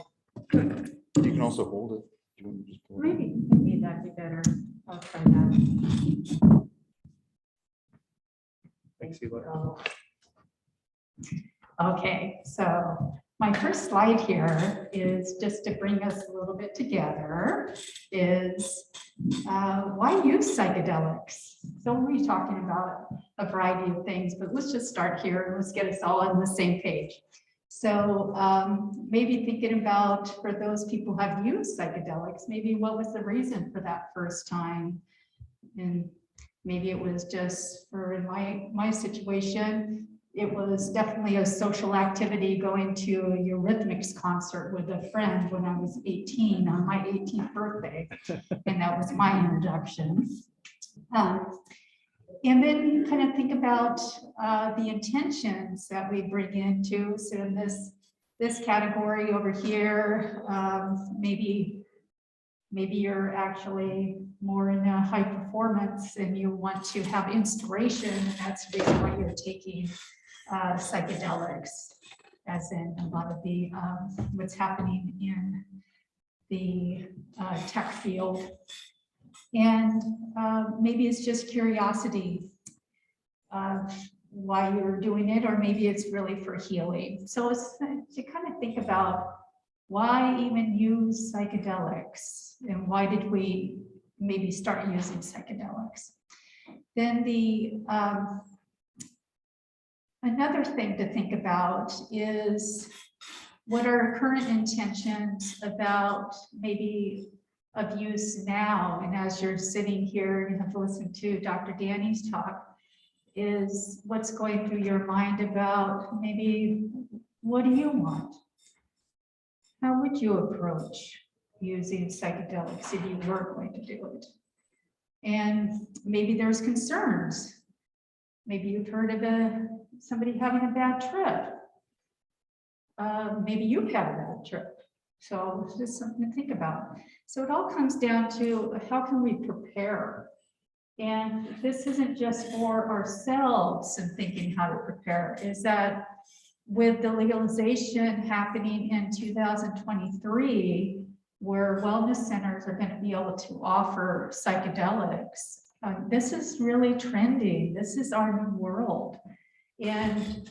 Speaker 2: You can also hold it. You want to just pull it?
Speaker 4: Maybe that'd be better. I'll try that.
Speaker 1: Thanks, Ela.
Speaker 4: Okay, so my first slide here is just to bring us a little bit together is why use psychedelics? So we'll be talking about a variety of things, but let's just start here and let's get us all on the same page. So maybe thinking about, for those people who have used psychedelics, maybe what was the reason for that first time? And maybe it was just, for in my situation, it was definitely a social activity going to a Eurythmics concert with a friend when I was 18 on my 18th birthday. And that was my introduction. And then you kind of think about the intentions that we bring into, so in this category over here, maybe you're actually more in a high performance and you want to have inspiration, and that's the reason why you're taking psychedelics, as in a lot of the what's happening in the tech field. And maybe it's just curiosity why you're doing it, or maybe it's really for healing. So it's to kind of think about why even use psychedelics, and why did we maybe start using psychedelics. Then the another thing to think about is what are current intentions about maybe of use now. And as you're sitting here, you have to listen to Dr. Danny's talk, is what's going through your mind about maybe what do you want? How would you approach using psychedelics if you were going to do it? And maybe there's concerns. Maybe you've heard of somebody having a bad trip. Maybe you've had a bad trip. So it's just something to think about. So it all comes down to how can we prepare? And this isn't just for ourselves and thinking how to prepare, is that with the legalization happening in 2023, where wellness centers are going to be able to offer psychedelics, this is really trending. This is our new world. And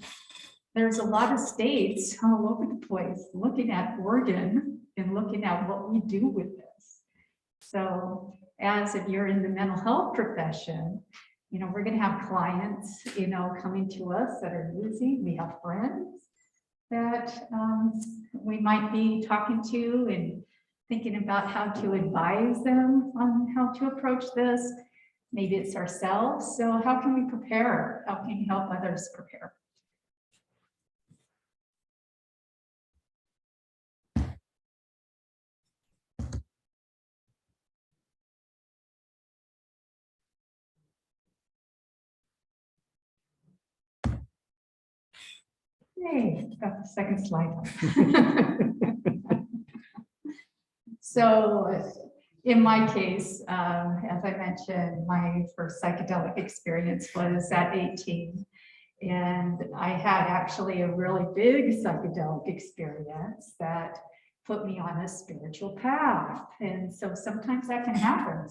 Speaker 4: there's a lot of states all over the place looking at Oregon and looking at what we do with this. So as if you're in the mental health profession, you know, we're going to have clients, you know, coming to us that are using, we have friends that we might be talking to and thinking about how to advise them on how to approach this. Maybe it's ourselves. So how can we prepare? How can you help others prepare? Hey, got the second slide. So in my case, as I mentioned, my first psychedelic experience was at 18. And I had actually a really big psychedelic experience that put me on a spiritual path. And so sometimes that can happen.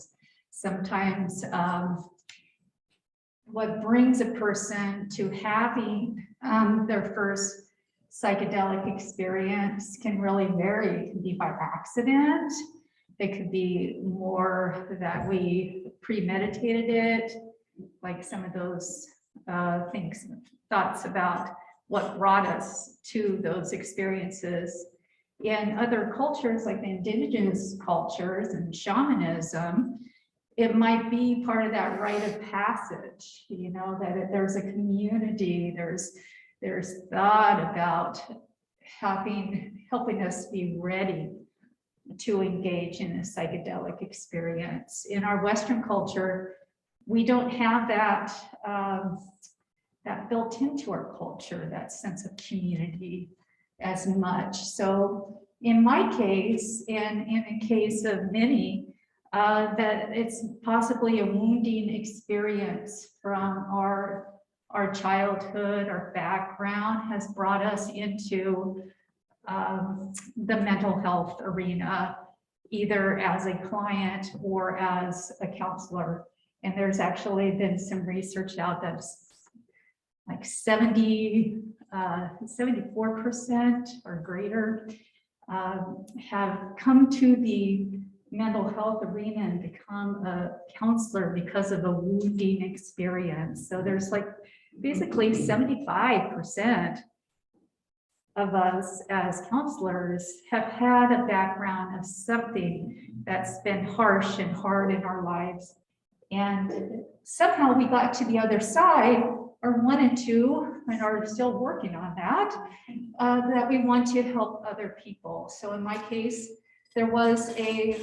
Speaker 4: Sometimes what brings a person to having their first psychedelic experience can really vary. It can be by accident. It could be more that we premeditated it, like some of those thoughts about what brought us to those experiences. In other cultures, like the indigenous cultures and shamanism, it might be part of that rite of passage, you know, that there's a community, there's thought about helping us be ready to engage in a psychedelic experience. In our Western culture, we don't have that that built into our culture, that sense of community as much. So in my case, and in the case of many, that it's possibly a wounding experience from our childhood, our background has brought us into the mental health arena, either as a client or as a counselor. And there's actually been some research out that's like 74% or greater have come to the mental health arena and become a counselor because of a wounding experience. So there's like basically 75% of us as counselors have had a background of something that's been harsh and hard in our lives. And somehow we got to the other side are 1 and 2 and are still working on that we want to help other people. So in my case, there was a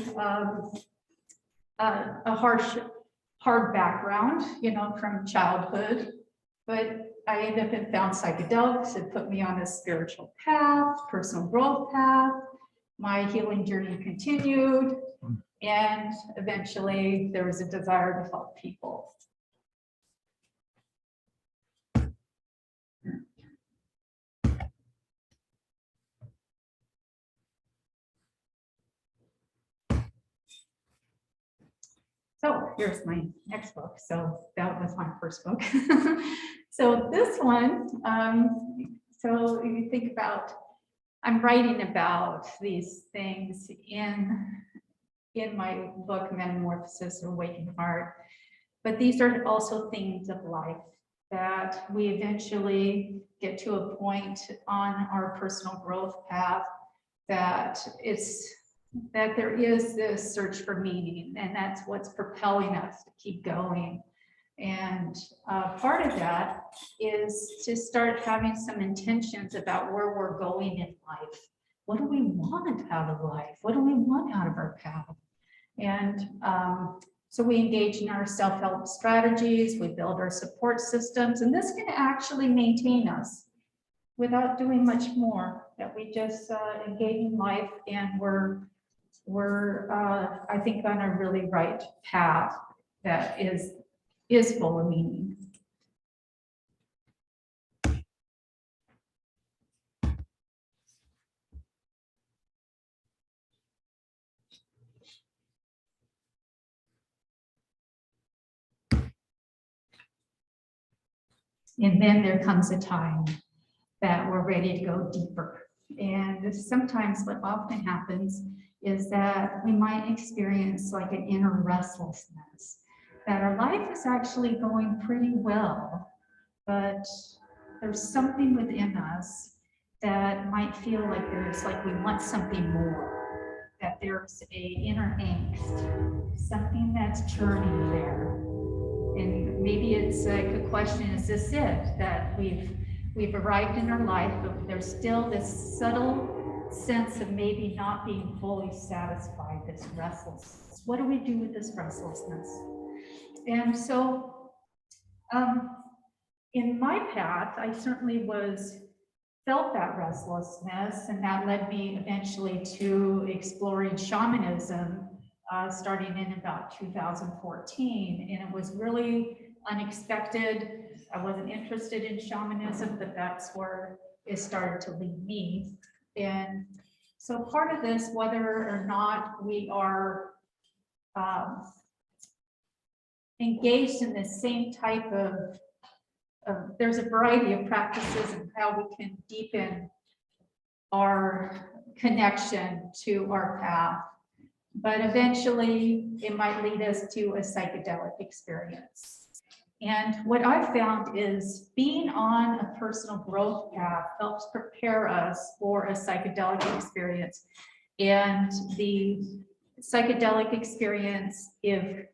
Speaker 4: hard background, you know, from childhood, but I ended up and found psychedelics. It put me on a spiritual path, personal growth path. My healing journey continued, and eventually there was a desire to help people. So here's my next book. So that was my first book. So this one, so if you think about, I'm writing about these things in my book, Metamorphosis or Waking Heart, but these are also themes of life that we eventually get to a point on our personal growth path that there is this search for meaning, and that's what's propelling us to keep going. And part of that is to start having some intentions about where we're going in life. What do we want out of life? What do we want out of our path? And so we engage in our self-help strategies, we build our support systems, and this can actually maintain us without doing much more, that we just engage in life, and we're I think on a really right path that is full of meaning. And then there comes a time that we're ready to go deeper. And sometimes what often happens is that we might experience like an inner restlessness, that our life is actually going pretty well, but there's something within us that might feel like we want something more, that there's a inner angst, something that's churning there. And maybe it's like a question, is this it? That we've arrived in our life, but there's still this subtle sense of maybe not being fully satisfied, this restlessness. What do we do with this restlessness? And so in my path, I certainly felt that restlessness, and that led me eventually to exploring shamanism, starting in about 2014. And it was really unexpected. I wasn't interested in shamanism, but that's where it started to lead me. And so part of this, whether or not we are engaged in the same type of, there's a variety of practices and how we can deepen our connection to our path. But eventually it might lead us to a psychedelic experience. And what I found is being on a personal growth path helps prepare us for a psychedelic experience. And the psychedelic experience, if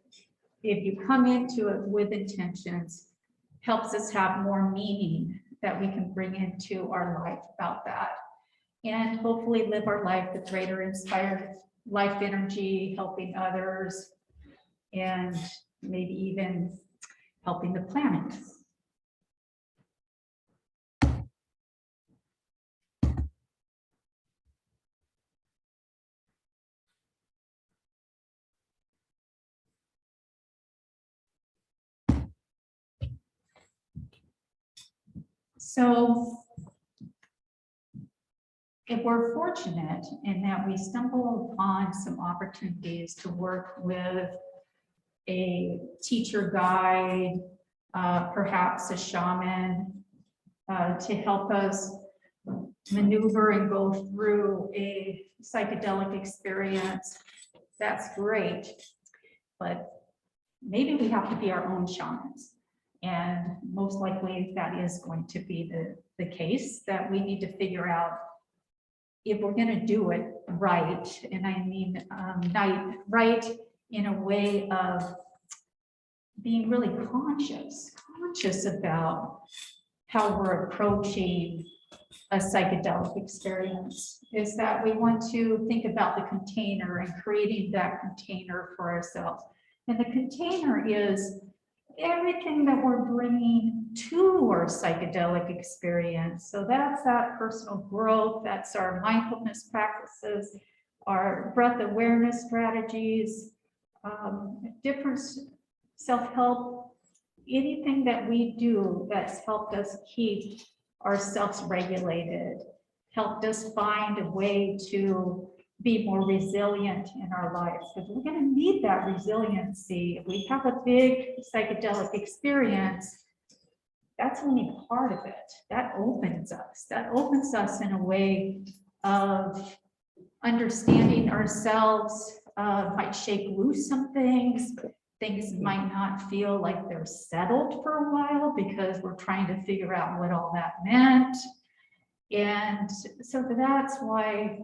Speaker 4: you come into it with intentions, helps us have more meaning that we can bring into our life about that. And hopefully live our life with greater inspired life energy, helping others, and maybe even helping the planet. So if we're fortunate in that we stumble upon some opportunities to work with a teacher guide, perhaps a shaman, to help us maneuver and go through a psychedelic experience, that's great. But maybe we have to be our own shamans. And most likely that is going to be the case, that we need to figure out if we're going to do it right. And I mean, right in a way of being really conscious about how we're approaching a psychedelic experience, is that we want to think about the container and creating that container for ourselves. And the container is everything that we're bringing to our psychedelic experience. So that's that personal growth, that's our mindfulness practices, our breath awareness strategies, different self-help, anything that we do that's helped us keep ourselves regulated, helped us find a way to be more resilient in our lives, because we're going to need that resiliency. If we have a big psychedelic experience, that's only part of it. That opens us in a way of understanding ourselves, might shake loose some things. Things might not feel like they're settled for a while because we're trying to figure out what all that meant. And so that's why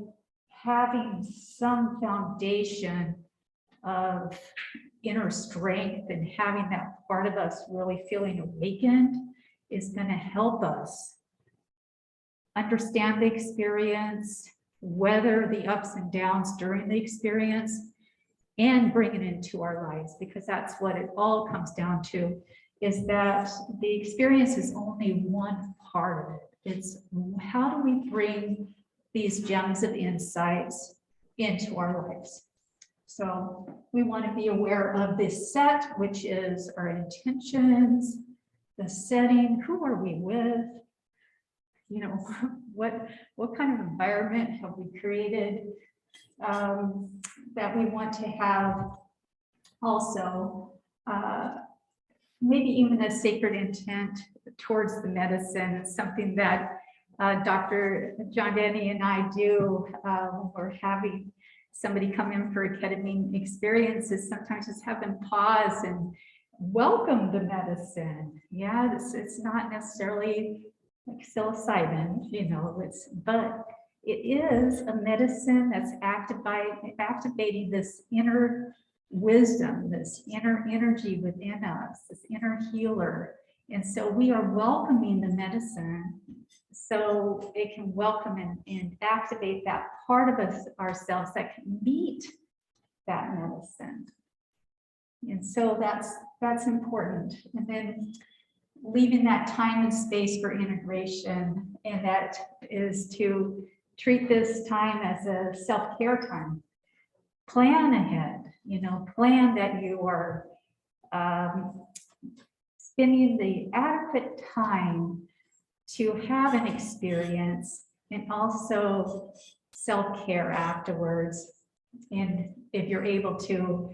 Speaker 4: having some foundation of inner strength and having that part of us really feeling awakened is going to help us understand the experience, weather the ups and downs during the experience, and bring it into our lives, because that's what it all comes down to, is that the experience is only one part of it. It's how do we bring these gems of insights into our lives. So we want to be aware of this set, which is our intentions, the setting, who are we with, you know, what kind of environment have we created, that we want to have. Also, maybe even a sacred intent towards the medicine, something that Dr. John Danyi and I do when we're having somebody come in for a ketamine experience, is sometimes just have them pause and welcome the medicine. Yeah, it's not necessarily like psilocybin, you know, but it is a medicine that's activating this inner wisdom, this inner energy within us, this inner healer. And so we are welcoming the medicine so it can welcome and activate that part of us, ourselves, that can meet that medicine. And so that's important. And then leaving that time and space for integration, and that is to treat this time as a self-care time. Plan ahead, you know, plan that you are spending the adequate time to have an experience, and also self-care afterwards. And if you're able to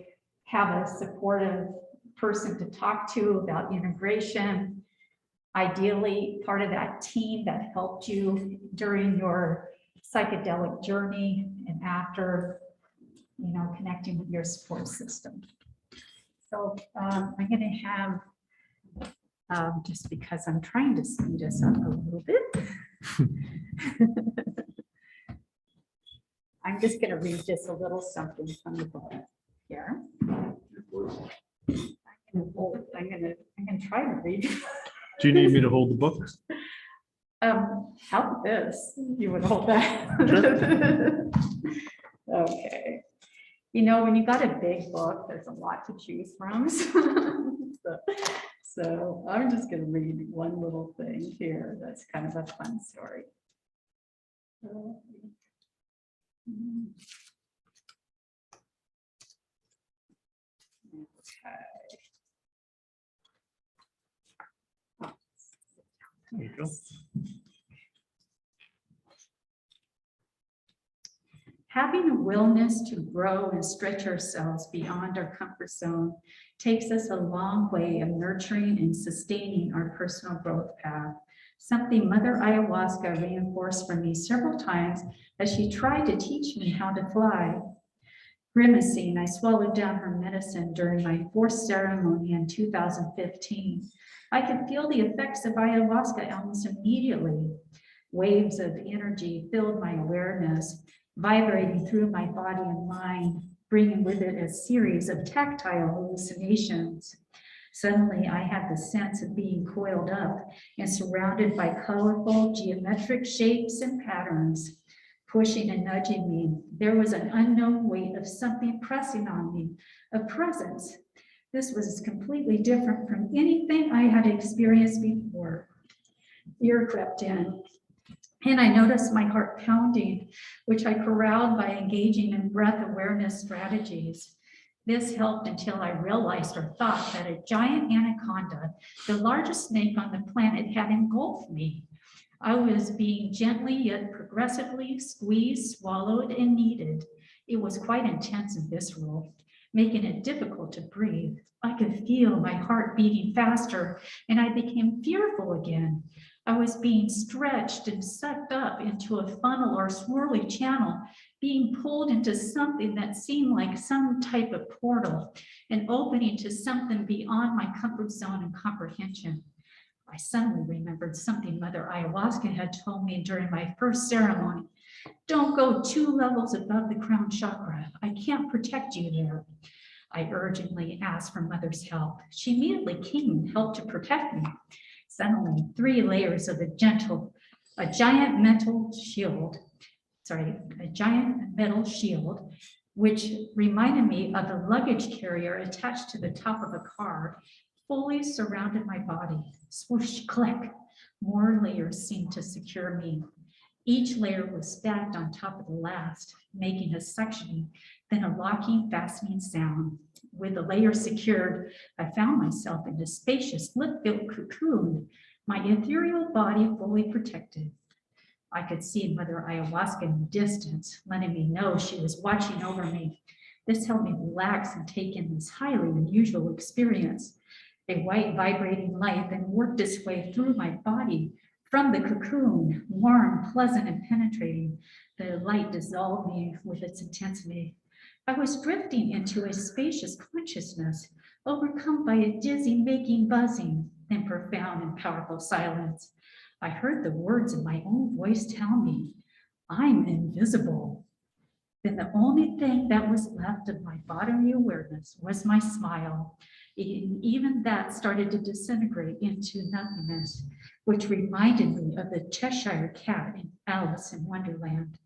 Speaker 4: have a supportive person to talk to about integration, ideally part of that team that helped you during your psychedelic journey and after, you know, connecting with your support system. So I'm going to have, just because I'm trying to speed us up a little bit, I'm just going to read just a little something from the book here. I'm going to try to read.
Speaker 1: Do you need me to hold the book?
Speaker 4: How about this? You would hold that. Okay. You know, when you got a big book, there's a lot to choose from. So I'm just going to read one little thing here. That's kind of a fun story. Okay.
Speaker 1: There you go.
Speaker 4: Having a willingness to grow and stretch ourselves beyond our comfort zone takes us a long way of nurturing and sustaining our personal growth path, something Mother Ayahuasca reinforced for me several times as she tried to teach me how to fly. Grimacing, I swallowed down her medicine during my fourth ceremony in 2015. I could feel the effects of ayahuasca almost immediately. Waves of energy filled my awareness, vibrating through my body and mind, bringing with it a series of tactile hallucinations.
Speaker 5: Suddenly, I had the sense of being coiled up and surrounded by colorful geometric shapes and patterns, pushing and nudging me. There was an unknown weight of something pressing on me, a presence. This was completely different from anything I had experienced before. Fear crept in, and I noticed my heart pounding, which I corralled by engaging in breath awareness strategies. This helped until I realized or thought that a giant anaconda, the largest snake on the planet, had engulfed me. I was being gently yet progressively squeezed, swallowed, and kneaded. It was quite intense and visceral, making it difficult to breathe. I could feel my heart beating faster, and I became fearful again. I was being stretched and sucked up into a funnel or swirly channel, being pulled into something that seemed like some type of portal, and opening to something beyond my comfort zone and comprehension. I suddenly remembered something Mother Ayahuasca had told me during my first ceremony. Don't go 2 levels above the crown chakra. I can't protect you there. I urgently asked for Mother's help. She immediately came and helped to protect me. Suddenly, 3 layers of a giant metal shield, which reminded me of the luggage carrier attached to the top of a car, fully surrounded my body. Swoosh, click, more layers seemed to secure me. Each layer was stacked on top of the last, making a suctioning, then a locking, fastening sound. With the layer secured, I found myself in a spacious, lit-filled cocoon, my ethereal body fully protected. I could see Mother Ayahuasca in the distance, letting me know she was watching over me. This helped me relax and take in this highly unusual experience. A white vibrating light then worked its way through my body. From the cocoon, warm, pleasant, and penetrating, the light dissolved me with its intensity. I was drifting into a spacious consciousness, overcome by a dizzy, making buzzing, then profound and powerful silence. I heard the words in my own voice tell me, I'm invisible. Then the only thing that was left of my bodily awareness was my smile. Even that started to disintegrate into nothingness, which reminded me of the Cheshire Cat in Alice in Wonderland.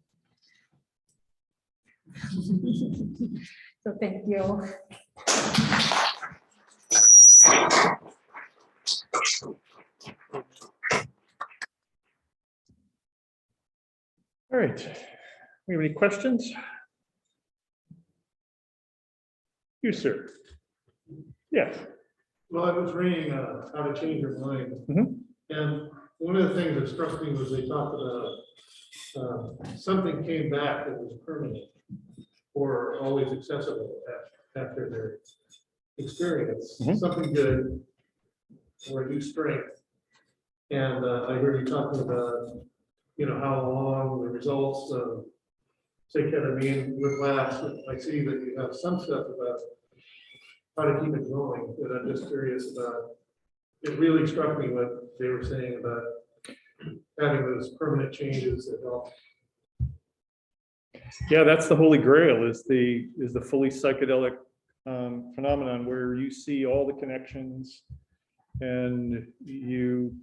Speaker 5: So thank you.
Speaker 1: All right. We have any questions? You, sir. Yes.
Speaker 6: Well, I was reading How to Change Your Mind.
Speaker 1: Mhm.
Speaker 6: And one of the things that struck me was they talked about something came back that was permanent or always accessible after their experience,
Speaker 1: Mhm.
Speaker 6: something good or a new strength. And I heard you talking about, how long the results of, say, ketamine would last. I see that you have some stuff about how to keep it going, but I'm just curious about, it really struck me what they were saying about having those permanent changes that help.
Speaker 1: Yeah, that's the holy grail, is the fully psychedelic phenomenon where you see all the connections, and you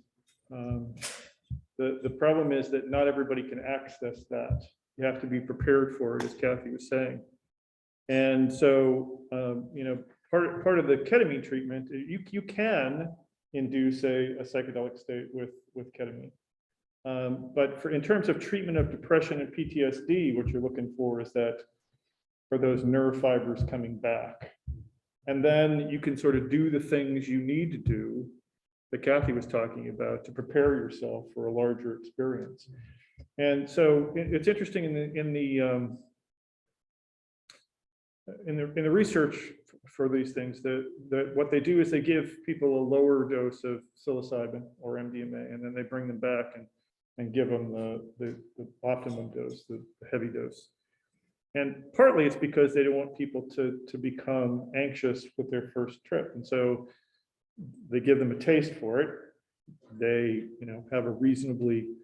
Speaker 1: the problem is that not everybody can access that. You have to be prepared for it, as Kathy was saying. And so part of the ketamine treatment, you can induce a psychedelic state with ketamine. But in terms of treatment of depression and PTSD, what you're looking for is that for those nerve fibers coming back. And then you can sort of do the things you need to do that Kathy was talking about to prepare yourself for a larger experience. And so it's interesting in the research for these things that what they do is they give people a lower dose of psilocybin or MDMA, and then they bring them back and give them the optimum dose, the heavy dose. And partly it's because they don't want people to become anxious with their first trip. And so they give them a taste for it. They have a reasonably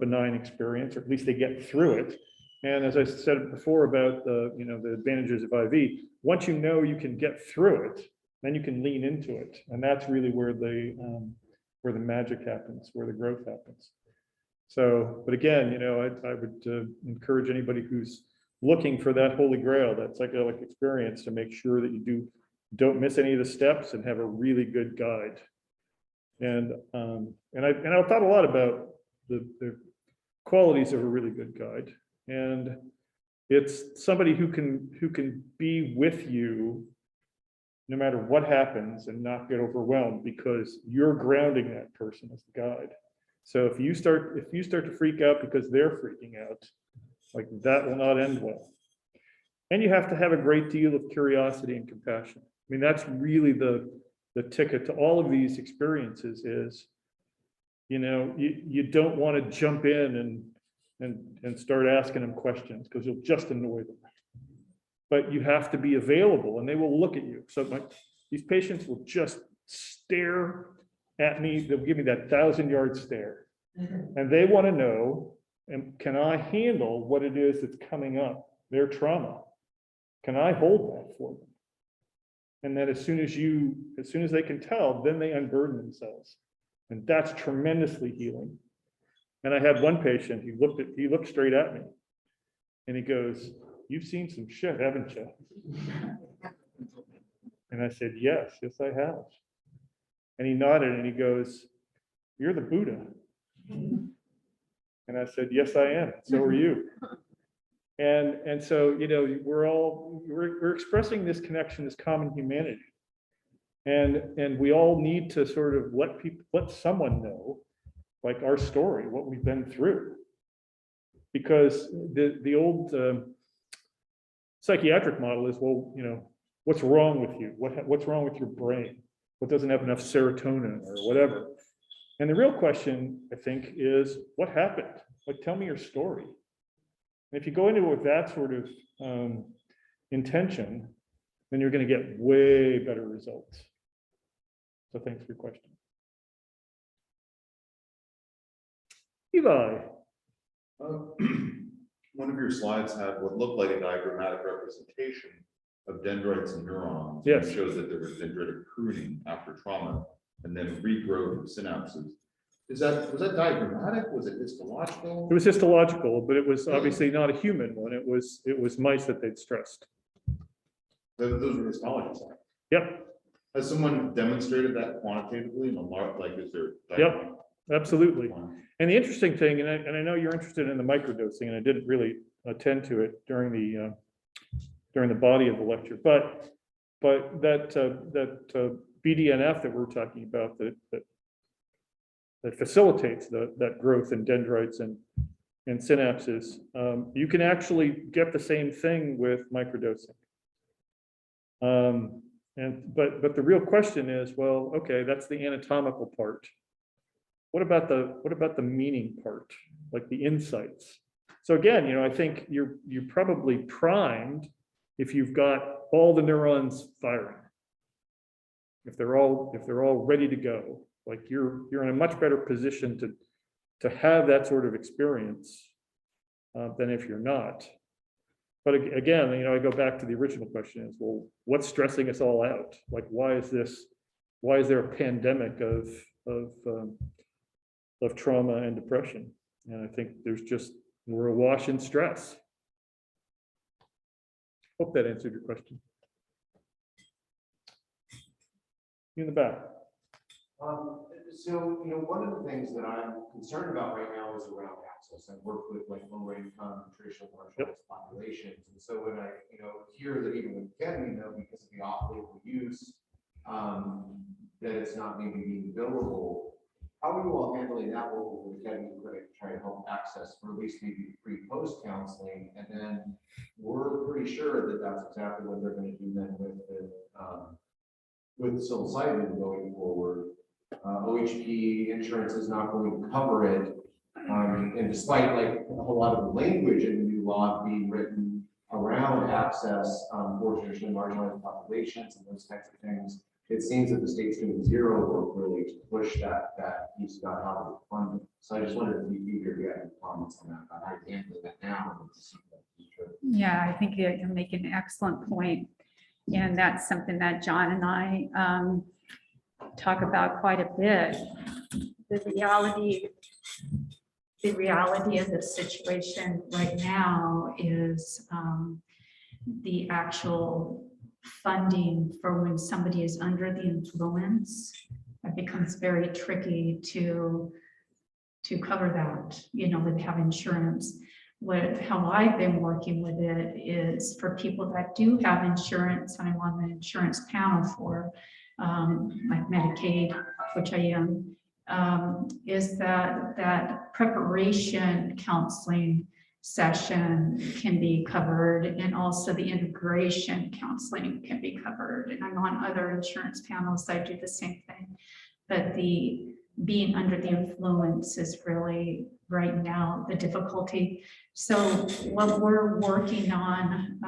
Speaker 1: benign experience, or at least they get through it. And as I said before about the advantages of IV, once you know you can get through it, Then you can lean into it. And that's really where the magic happens, where the growth happens. So, but again, I would encourage anybody who's looking for that holy grail, that psychedelic experience, to make sure that you don't miss any of the steps and have a really good guide. And I thought a lot about the qualities of a really good guide. And it's somebody who can be with you no matter what happens and not get overwhelmed, because you're grounding that person as the guide. So if you start to freak out because they're freaking out, like, that will not end well. And you have to have a great deal of curiosity and compassion. I mean, that's really the ticket to all of these experiences is, you don't want to jump in and start asking them questions, because you'll just annoy them. But you have to be available, and they will look at you. So these patients will just stare at me. They'll give me that 1,000-yard stare. And they want to know, can I handle what it is that's coming up, their trauma? Can I hold that for them? And then as soon as they can tell, then they unburden themselves. And that's tremendously healing. And I had one patient, he looked straight at me and he goes, "You've seen some shit, haven't you?" And I said, yes, I have. And he nodded and he goes, "You're the Buddha." And I said, yes, I am. So are you. And so, we're expressing this connection, this common humanity. And we all need to sort of let someone know, like, our story, what we've been through. Because the old psychiatric model is, well, what's wrong with you? What's wrong with your brain? What doesn't have enough serotonin or whatever? And the real question, I think, is what happened? Like, tell me your story. And if you go into it with that sort of intention, then you're going to get way better results. So thanks for your question. Eli.
Speaker 2: One of your slides had what looked like a diagrammatic representation of dendrites and neurons.
Speaker 1: Yes.
Speaker 2: It shows that there was dendritic pruning after trauma and then regrowth of synapses. Was that diagrammatic? Was it histological?
Speaker 1: It was histological, but it was obviously not a human one. It was mice that they'd stressed.
Speaker 2: Those were histologies.
Speaker 1: Yep.
Speaker 2: Has someone demonstrated that quantitatively in a lot? Like, is there?
Speaker 1: Yep. Absolutely. And the interesting thing, and I know you're interested in the microdosing, and I didn't really attend to it during the body of the lecture, but that BDNF that we're talking about that facilitates that growth in dendrites and synapses, you can actually get the same thing with microdosing. But the real question is, well, okay, that's the anatomical part. What about the meaning part, like the insights? So again, I think you're probably primed if you've got all the neurons firing. If they're all ready to go, like you're in a much better position to have that sort of experience than if you're not. But again, I go back to the original question is, well, what's stressing us all out? Like, why is there a pandemic of trauma and depression? And I think we're awash in stress. Hope that answered your question. You in the back.
Speaker 7: So, one of the things that I'm concerned about right now is around access. I've worked with lower income, traditional marginalized populations. And so when I, hear that even with ketamine, because of the off-label use, that it's not maybe being billable, how are you all handling that local with ketamine clinic to try to help access for at least maybe pre-post counseling? And then we're pretty sure that that's exactly what they're going to do then with psilocybin going forward. OHP insurance is not going to cover it. And despite a whole lot of the language in the new law being written around access for traditionally marginalized populations and those types of things, it seems that the state's doing zero work really to push that piece about how to fund it. So I just wondered if you could get any comments on that, about how you're handling that now.
Speaker 5: Yeah, I think you're making an excellent point. And that's something that John and I talk about quite a bit. The reality of the situation right now is the actual funding for when somebody is under the influence. It becomes very tricky to cover that, you know, with have insurance. How I've been working with it is for people that do have insurance, and I'm on the insurance panel for like Medicaid, which I am, is that preparation counseling session can be covered, and also the integration counseling can be covered. And I'm on other insurance panels that do the same thing, but the being under the influence is really right now the difficulty. So what we're working on,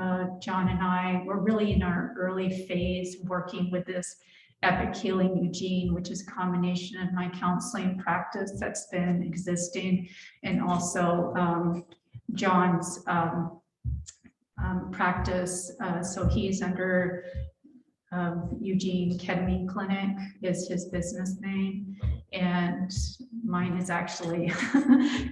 Speaker 5: John and I, we're really in our early phase working with this Epic Healing Eugene, which is a combination of my counseling practice that's been existing, and also John's practice. So he's under Eugene Ketamine Clinic is his business name, and mine is actually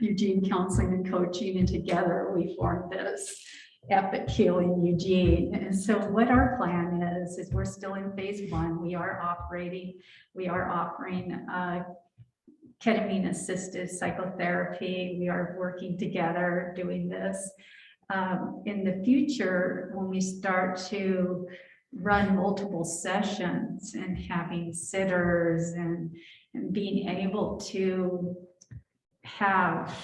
Speaker 5: Eugene Counseling and Coaching, and together we formed this Epic Healing Eugene. And so what our plan is we're still in phase 1. We are offering ketamine assisted psychotherapy. We are working together doing this. In the future, when we start to run multiple sessions and having sitters and being able to have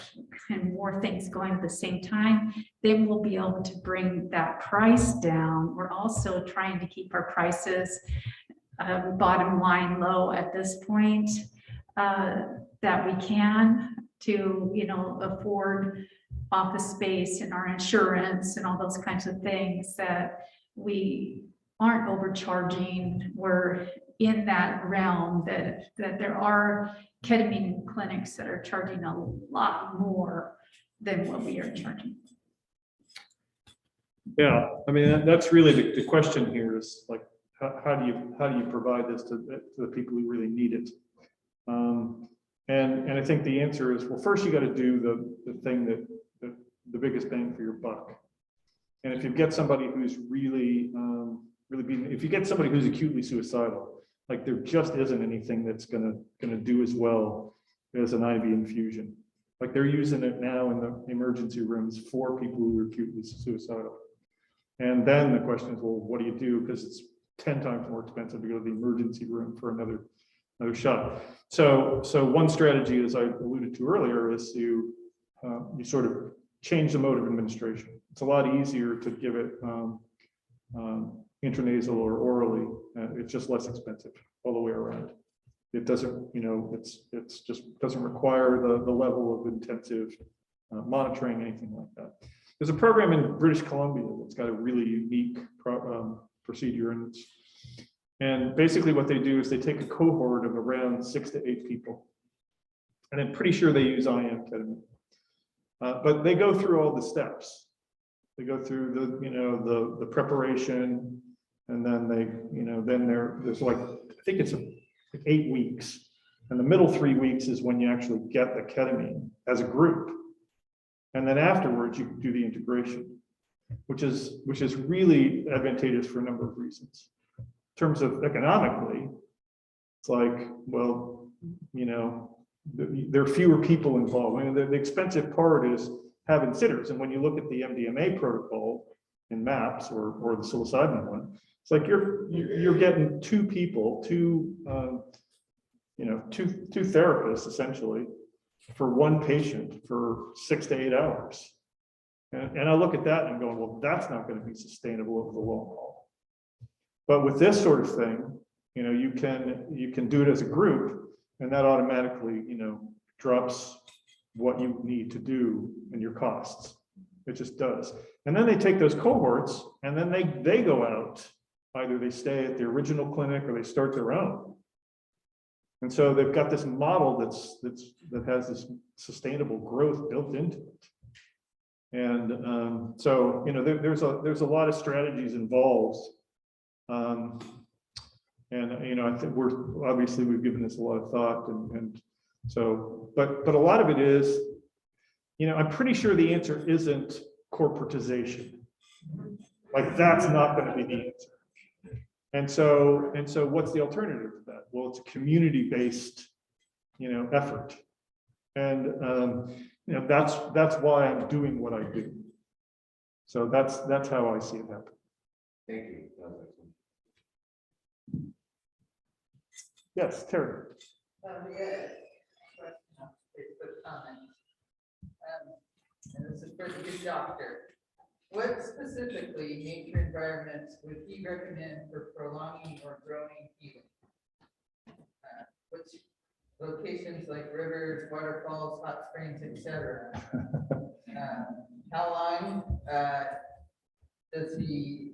Speaker 5: kind of more things going at the same time, then we'll be able to bring that price down. We're also trying to keep our prices bottom line low at this point, that we can, to, you know, afford office space and our insurance and all those kinds of things, that we aren't overcharging. We're in that realm that there are ketamine clinics that are charging a lot more than what we are charging.
Speaker 1: Yeah, I mean, that's really the question here is like, how do you provide this to the people who really need it? And I think the answer is, well, first you got to do the thing that the biggest bang for your buck. And if you get somebody who's really if you get somebody who's acutely suicidal, like there just isn't anything that's gonna do as well as an IV infusion. Like they're using it now in the emergency rooms for people who are acutely suicidal. And then the question is, well, what do you do? Because it's 10 times more expensive to go to the emergency room for another shot. So one strategy, as I alluded to earlier, is you sort of change the mode of administration. It's a lot easier to give it intranasal or orally. It's just less expensive all the way around. It doesn't, you know, it's just doesn't require the level of intensive monitoring, anything like that. There's a program in British Columbia that's got a really unique procedure, and basically what they do is they take a cohort of around 6 to 8 people, and I'm pretty sure they use IM ketamine, but they go through all the steps. They go through the preparation, and then there's like, I think it's 8 weeks, and the middle 3 weeks is when you actually get the ketamine as a group, and then afterwards you do the integration, which is really advantageous for a number of reasons. In terms of economically, it's like, well, you know, there are fewer people involved. I mean, the expensive part is having sitters, and when you look at the MDMA protocol in MAPS or the psilocybin one, it's like you're getting 2 people, two therapists essentially for 1 patient for 6 to 8 hours. And I look at that and I'm going, well, that's not going to be sustainable over the long haul. But with this sort of thing, you know, you can do it as a group, and that automatically, you know, drops what you need to do and your costs. It just does. And then they take those cohorts and then they go out. Either they stay at the original clinic or they start their own. And so they've got this model that has this sustainable growth built into it. And so, you know, there's a lot of strategies involved And, you know, I think we've given this a lot of thought and so, but a lot of it is, you know, I'm pretty sure the answer isn't corporatization. Like that's not going to be the answer. And so what's the alternative to that? Well, it's a community-based, you know, effort. And, you know, that's why I'm doing what I do. So that's how I see it happen.
Speaker 7: Thank you. That was excellent.
Speaker 1: Yes, Terry.
Speaker 3: Yeah, question on Facebook comments. And this is for the good doctor. What specifically nature environments would he recommend for prolonging or growing healing? Which locations like rivers, waterfalls, hot springs, etc. How long does he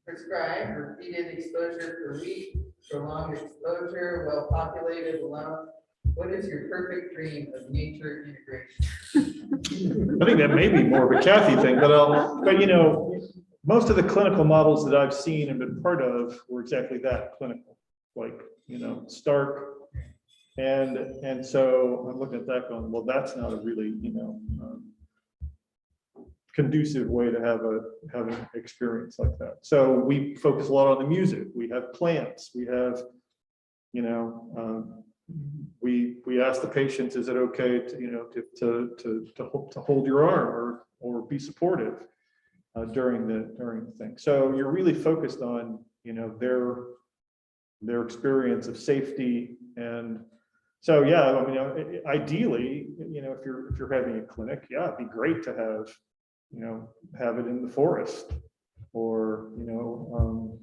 Speaker 3: prescribe repeated exposure per week, prolonged exposure, well populated, alone? What is your perfect dream of nature integration?
Speaker 1: I think that may be more of a Kathy thing, but you know, most of the clinical models that I've seen and been part of were exactly that, clinical, like, you know, stark. And so I'm looking at that going, well, that's not a really, you know, conducive way to have an experience like that. So we focus a lot on the music. We have plants. We have, you know, we ask the patients, is it okay to, you know, to hold your arm or be supportive during the thing. So you're really focused on, you know, their experience of safety. And so, yeah, I mean, ideally, you know, if you're having a clinic, yeah, it'd be great to have, you know, have it in the forest, or, you know,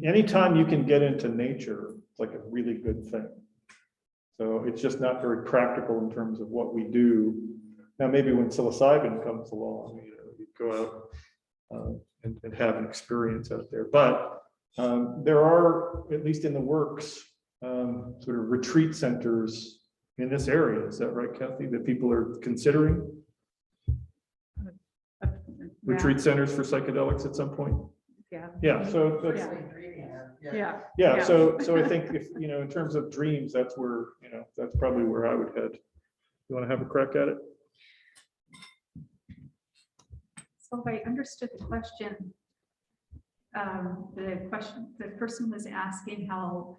Speaker 1: anytime you can get into nature, it's like a really good thing. So it's just not very practical in terms of what we do. Now, maybe when psilocybin comes along, you know, you go out and have an experience out there. But there are, at least in the works, sort of retreat centers in this area. Is that right, Kathy, that people are considering? Retreat centers for psychedelics at some point?
Speaker 5: Yeah.
Speaker 1: Yeah, so that's, yeah, so I think if, you know, in terms of dreams, that's where, you know, that's probably where I would head. You want to have a crack at it?
Speaker 5: So if I understood the question, the person was asking how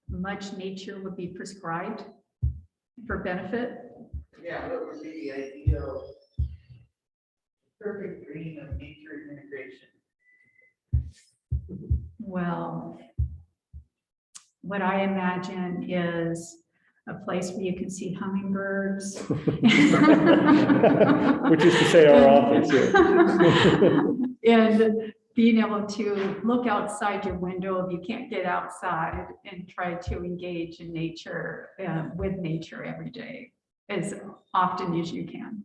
Speaker 5: much nature would be prescribed for benefit.
Speaker 3: Yeah, what would be the ideal perfect dream of nature integration?
Speaker 5: Well, what I imagine is a place where you can see hummingbirds.
Speaker 1: Which is to say our office, yeah.
Speaker 5: And being able to look outside your window if you can't get outside and try to engage in nature, with nature every day as often as you can.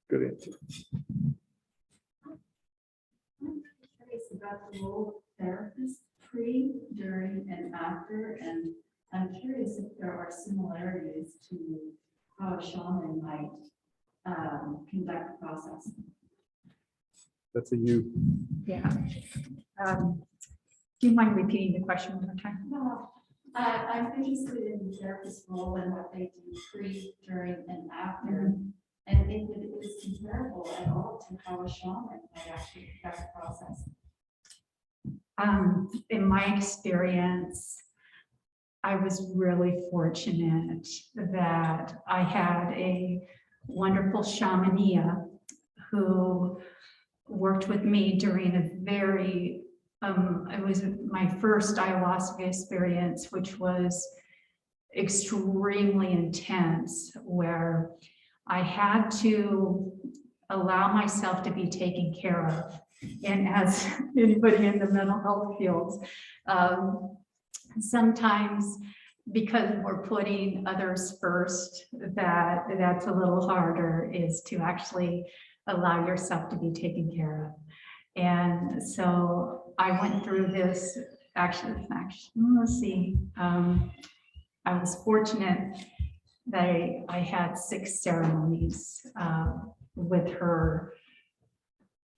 Speaker 1: Good answer.
Speaker 8: Curious about the role of therapists pre, during, and after, and I'm curious if there are similarities to how a shaman might conduct the process.
Speaker 1: That's a you.
Speaker 5: Yeah. Do you mind repeating the question one more time?
Speaker 8: No, I'm interested in the therapist's role and what they do pre, during, and after. And if it is comparable at all to how a shaman might actually conduct the process.
Speaker 5: In my experience, I was really fortunate that I had a wonderful shamania who worked with me during a very, it was my first ayahuasca experience, which was extremely intense, where I had to allow myself to be taken care of. And as anybody in the mental health fields, sometimes because we're putting others first, that's a little harder, is to actually allow yourself to be taken care of. And so I went through this, actually, let's see, I was fortunate that I had 6 ceremonies with her.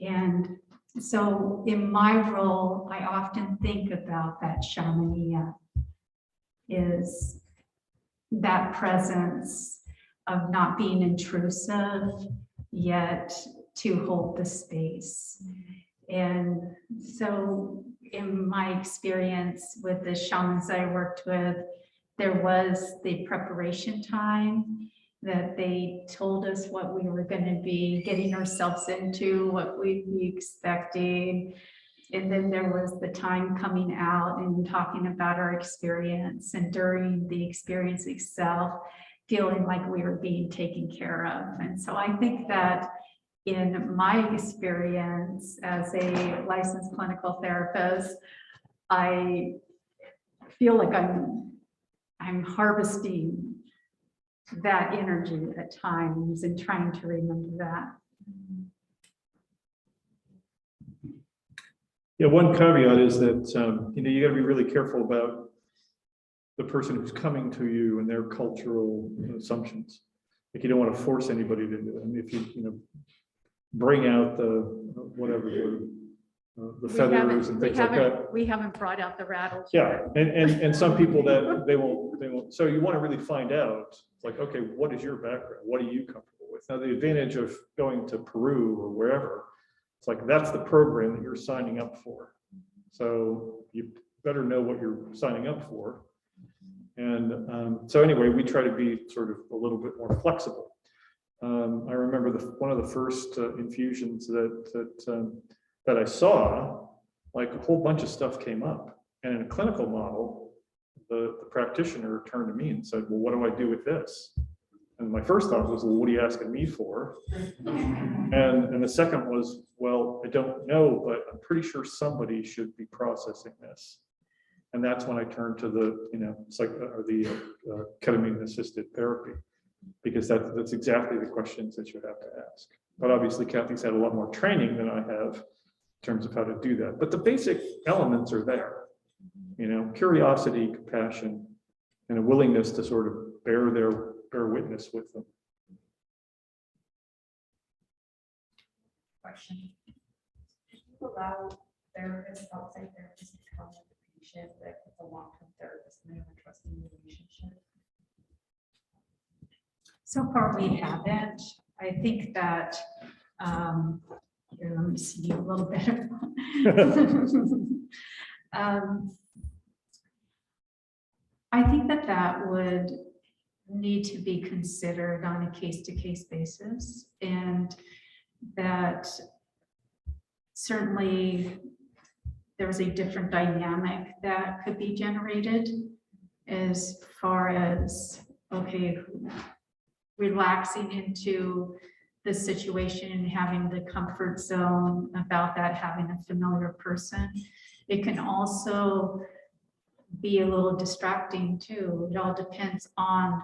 Speaker 5: And
Speaker 4: So in my role, I often think about that shamania, is that presence of not being intrusive, yet to hold the space. And so in my experience with the shamans I worked with, there was the preparation time that they told us what we were going to be getting ourselves into, what we'd be expecting. And then there was the time coming out and talking about our experience, and during the experience itself, feeling like we were being taken care of. And so I think that in my experience as a licensed clinical therapist, I feel like I'm harvesting that energy at times and trying to remember that.
Speaker 1: Yeah, one caveat is that, you got to be really careful about the person who's coming to you and their cultural assumptions. Like, you don't want to force anybody to do it. I mean, if you bring out the whatever the feathers and things like that.
Speaker 4: We haven't brought out the rattles.
Speaker 1: Yeah, and some people that they won't. So you want to really find out, like, okay, what is your background? What are you comfortable with? Now, the advantage of going to Peru or wherever, it's like that's the program that you're signing up for. So you better know what you're signing up for. And so anyway, we try to be sort of a little bit more flexible. I remember one of the first infusions that I saw, like a whole bunch of stuff came up. And in a clinical model, the practitioner turned to me and said, well, what do I do with this? And my first thought was, well, what are you asking me for? And the second was, well, I don't know, but I'm pretty sure somebody should be processing this. And that's when I turned to the ketamine assisted therapy, because that's exactly the questions that you have to ask. But obviously, Kathy's had a lot more training than I have in terms of how to do that. But the basic elements are there, curiosity, compassion, and a willingness to sort of bear witness with them.
Speaker 8: Question. Do you allow therapists, outside therapists, to come with the patient that with a long-term therapist and they have a trusting relationship?
Speaker 4: So far, we haven't. I think that, here, let me see a little better. I think that would need to be considered on a case-to-case basis, and that certainly there's a different dynamic that could be generated as far as, okay, relaxing into the situation and having the comfort zone about that, having a familiar person. It can also be a little distracting too. It all depends on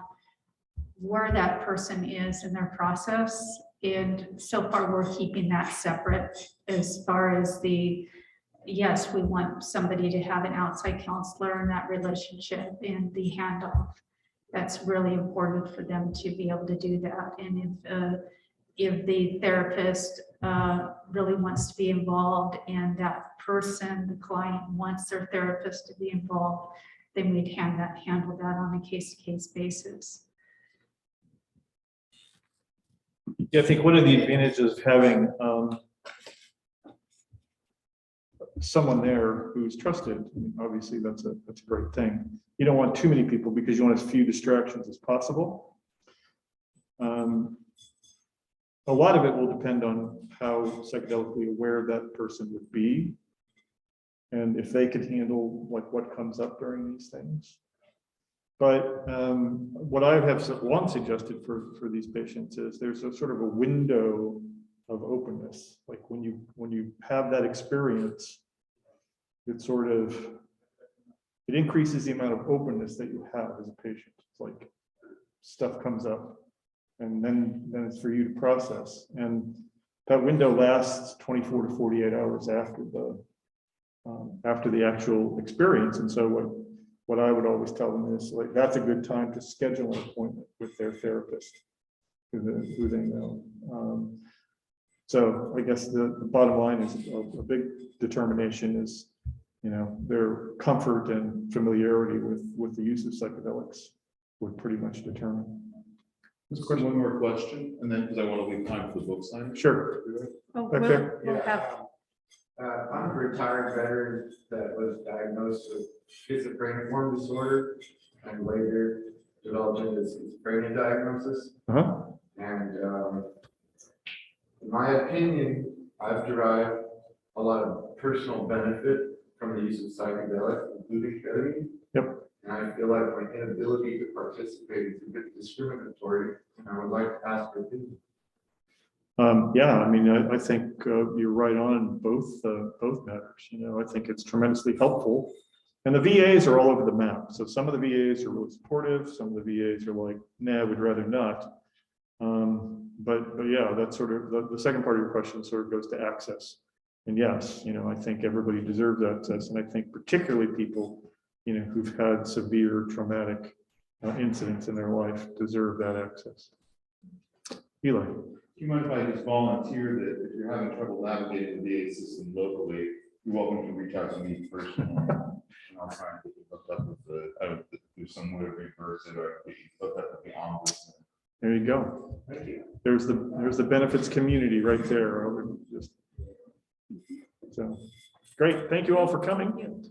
Speaker 4: where that person is in their process. And so far we're keeping that separate as far as yes, we want somebody to have an outside counselor in that relationship and the handoff. That's really important for them to be able to do that. And if the therapist really wants to be involved and that person, the client, wants their therapist to be involved, then we'd handle that on a case-to-case basis.
Speaker 1: Yeah, I think one of the advantages of having someone there who's trusted, obviously that's a great thing. You don't want too many people because you want as few distractions as possible. A lot of it will depend on how psychedelically aware that person would be, and if they could handle like what comes up during these things. But what I have long suggested for these patients is there's a sort of a window of openness. Like when you have that experience, it increases the amount of openness that you have as a patient. It's like stuff comes up, and then it's for you to process. And that window lasts 24 to 48 hours after the actual experience. And so what I would always tell them is, like, that's a good time to schedule an appointment with their therapist who they know. So I guess the bottom line is a big determination is, their comfort and familiarity with the use of psychedelics would pretty much determine.
Speaker 2: Just one more question, and then because I want to leave time for the book signing.
Speaker 1: Sure.
Speaker 5: Oh,
Speaker 1: Back
Speaker 5: we'll-
Speaker 1: there.
Speaker 5: we'll have-
Speaker 9: I'm a retired veteran that was diagnosed with schizophrenia disorder and later developed into schizophrenia diagnosis.
Speaker 1: Uh-huh.
Speaker 9: And in my opinion, I've derived a lot of personal benefit from the use of psychedelics, including ketamine.
Speaker 1: Yep.
Speaker 9: And I feel like my inability to participate is a bit discriminatory, and I would like to ask your opinion.
Speaker 1: Yeah, I mean, I think you're right on both matters. I think it's tremendously helpful. And the VAs are all over the map. So some of the VAs are really supportive. Some of the VAs are like, nah, we'd rather not. But yeah, that's sort of the second part of your question sort of goes to access. And yes, I think everybody deserves access. And I think particularly people, who've had severe traumatic incidents in their life deserve that access. Eli.
Speaker 2: Do you mind if I just volunteer that if you're having trouble navigating the VA system locally, you're welcome to reach out to me personally. And I'll try and get you hooked up with there's some way to reverse it or get you hooked up with the ombudsman.
Speaker 1: There you go.
Speaker 2: Thank you.
Speaker 1: There's the benefits community right there. So great. Thank you all for coming.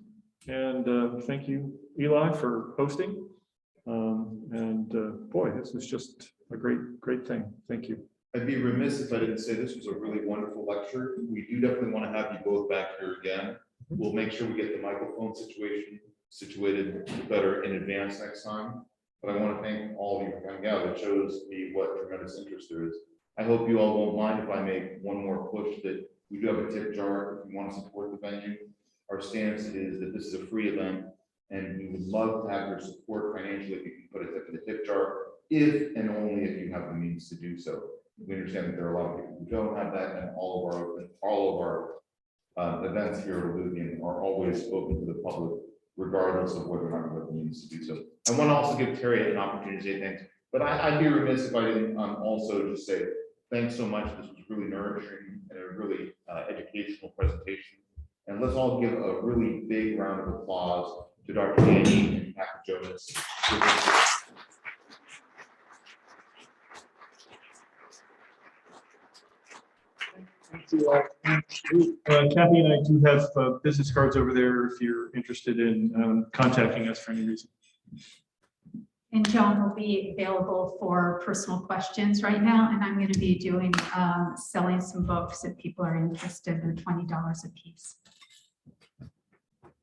Speaker 1: And thank you, Eli, for hosting. Boy, this is just a great thing. Thank you.
Speaker 2: I'd be remiss if I didn't say this was a really wonderful lecture. We do definitely want to have you both back here again. We'll make sure we get the microphone situated better in advance next time. But I want to thank all of you for coming out. It shows me what tremendous interest there is. I hope you all won't mind if I make one more push that we do have a tip jar if you want to support the venue. Our stance is that this is a free event and we would love to have your support financially if you can put a tip in the tip jar, if and only if you have the means to do so. We understand that there are a lot of people who don't have that, and all of our events here at Alluvium are always open to the public, regardless of whether or not we have the means to do so. I want to also give Terry an opportunity to say thanks, but I'd be remiss if I didn't also just say thanks so much. This was really nourishing and a really educational presentation. And let's all give a really big round of applause to Dr. Danyi and Dr. Jonas.
Speaker 1: Kathy and I do have business cards over there if you're interested in contacting us for any reason.
Speaker 4: And John will be available for personal questions right now. And I'm going to be doing selling some books if people are interested. They're $20 a piece.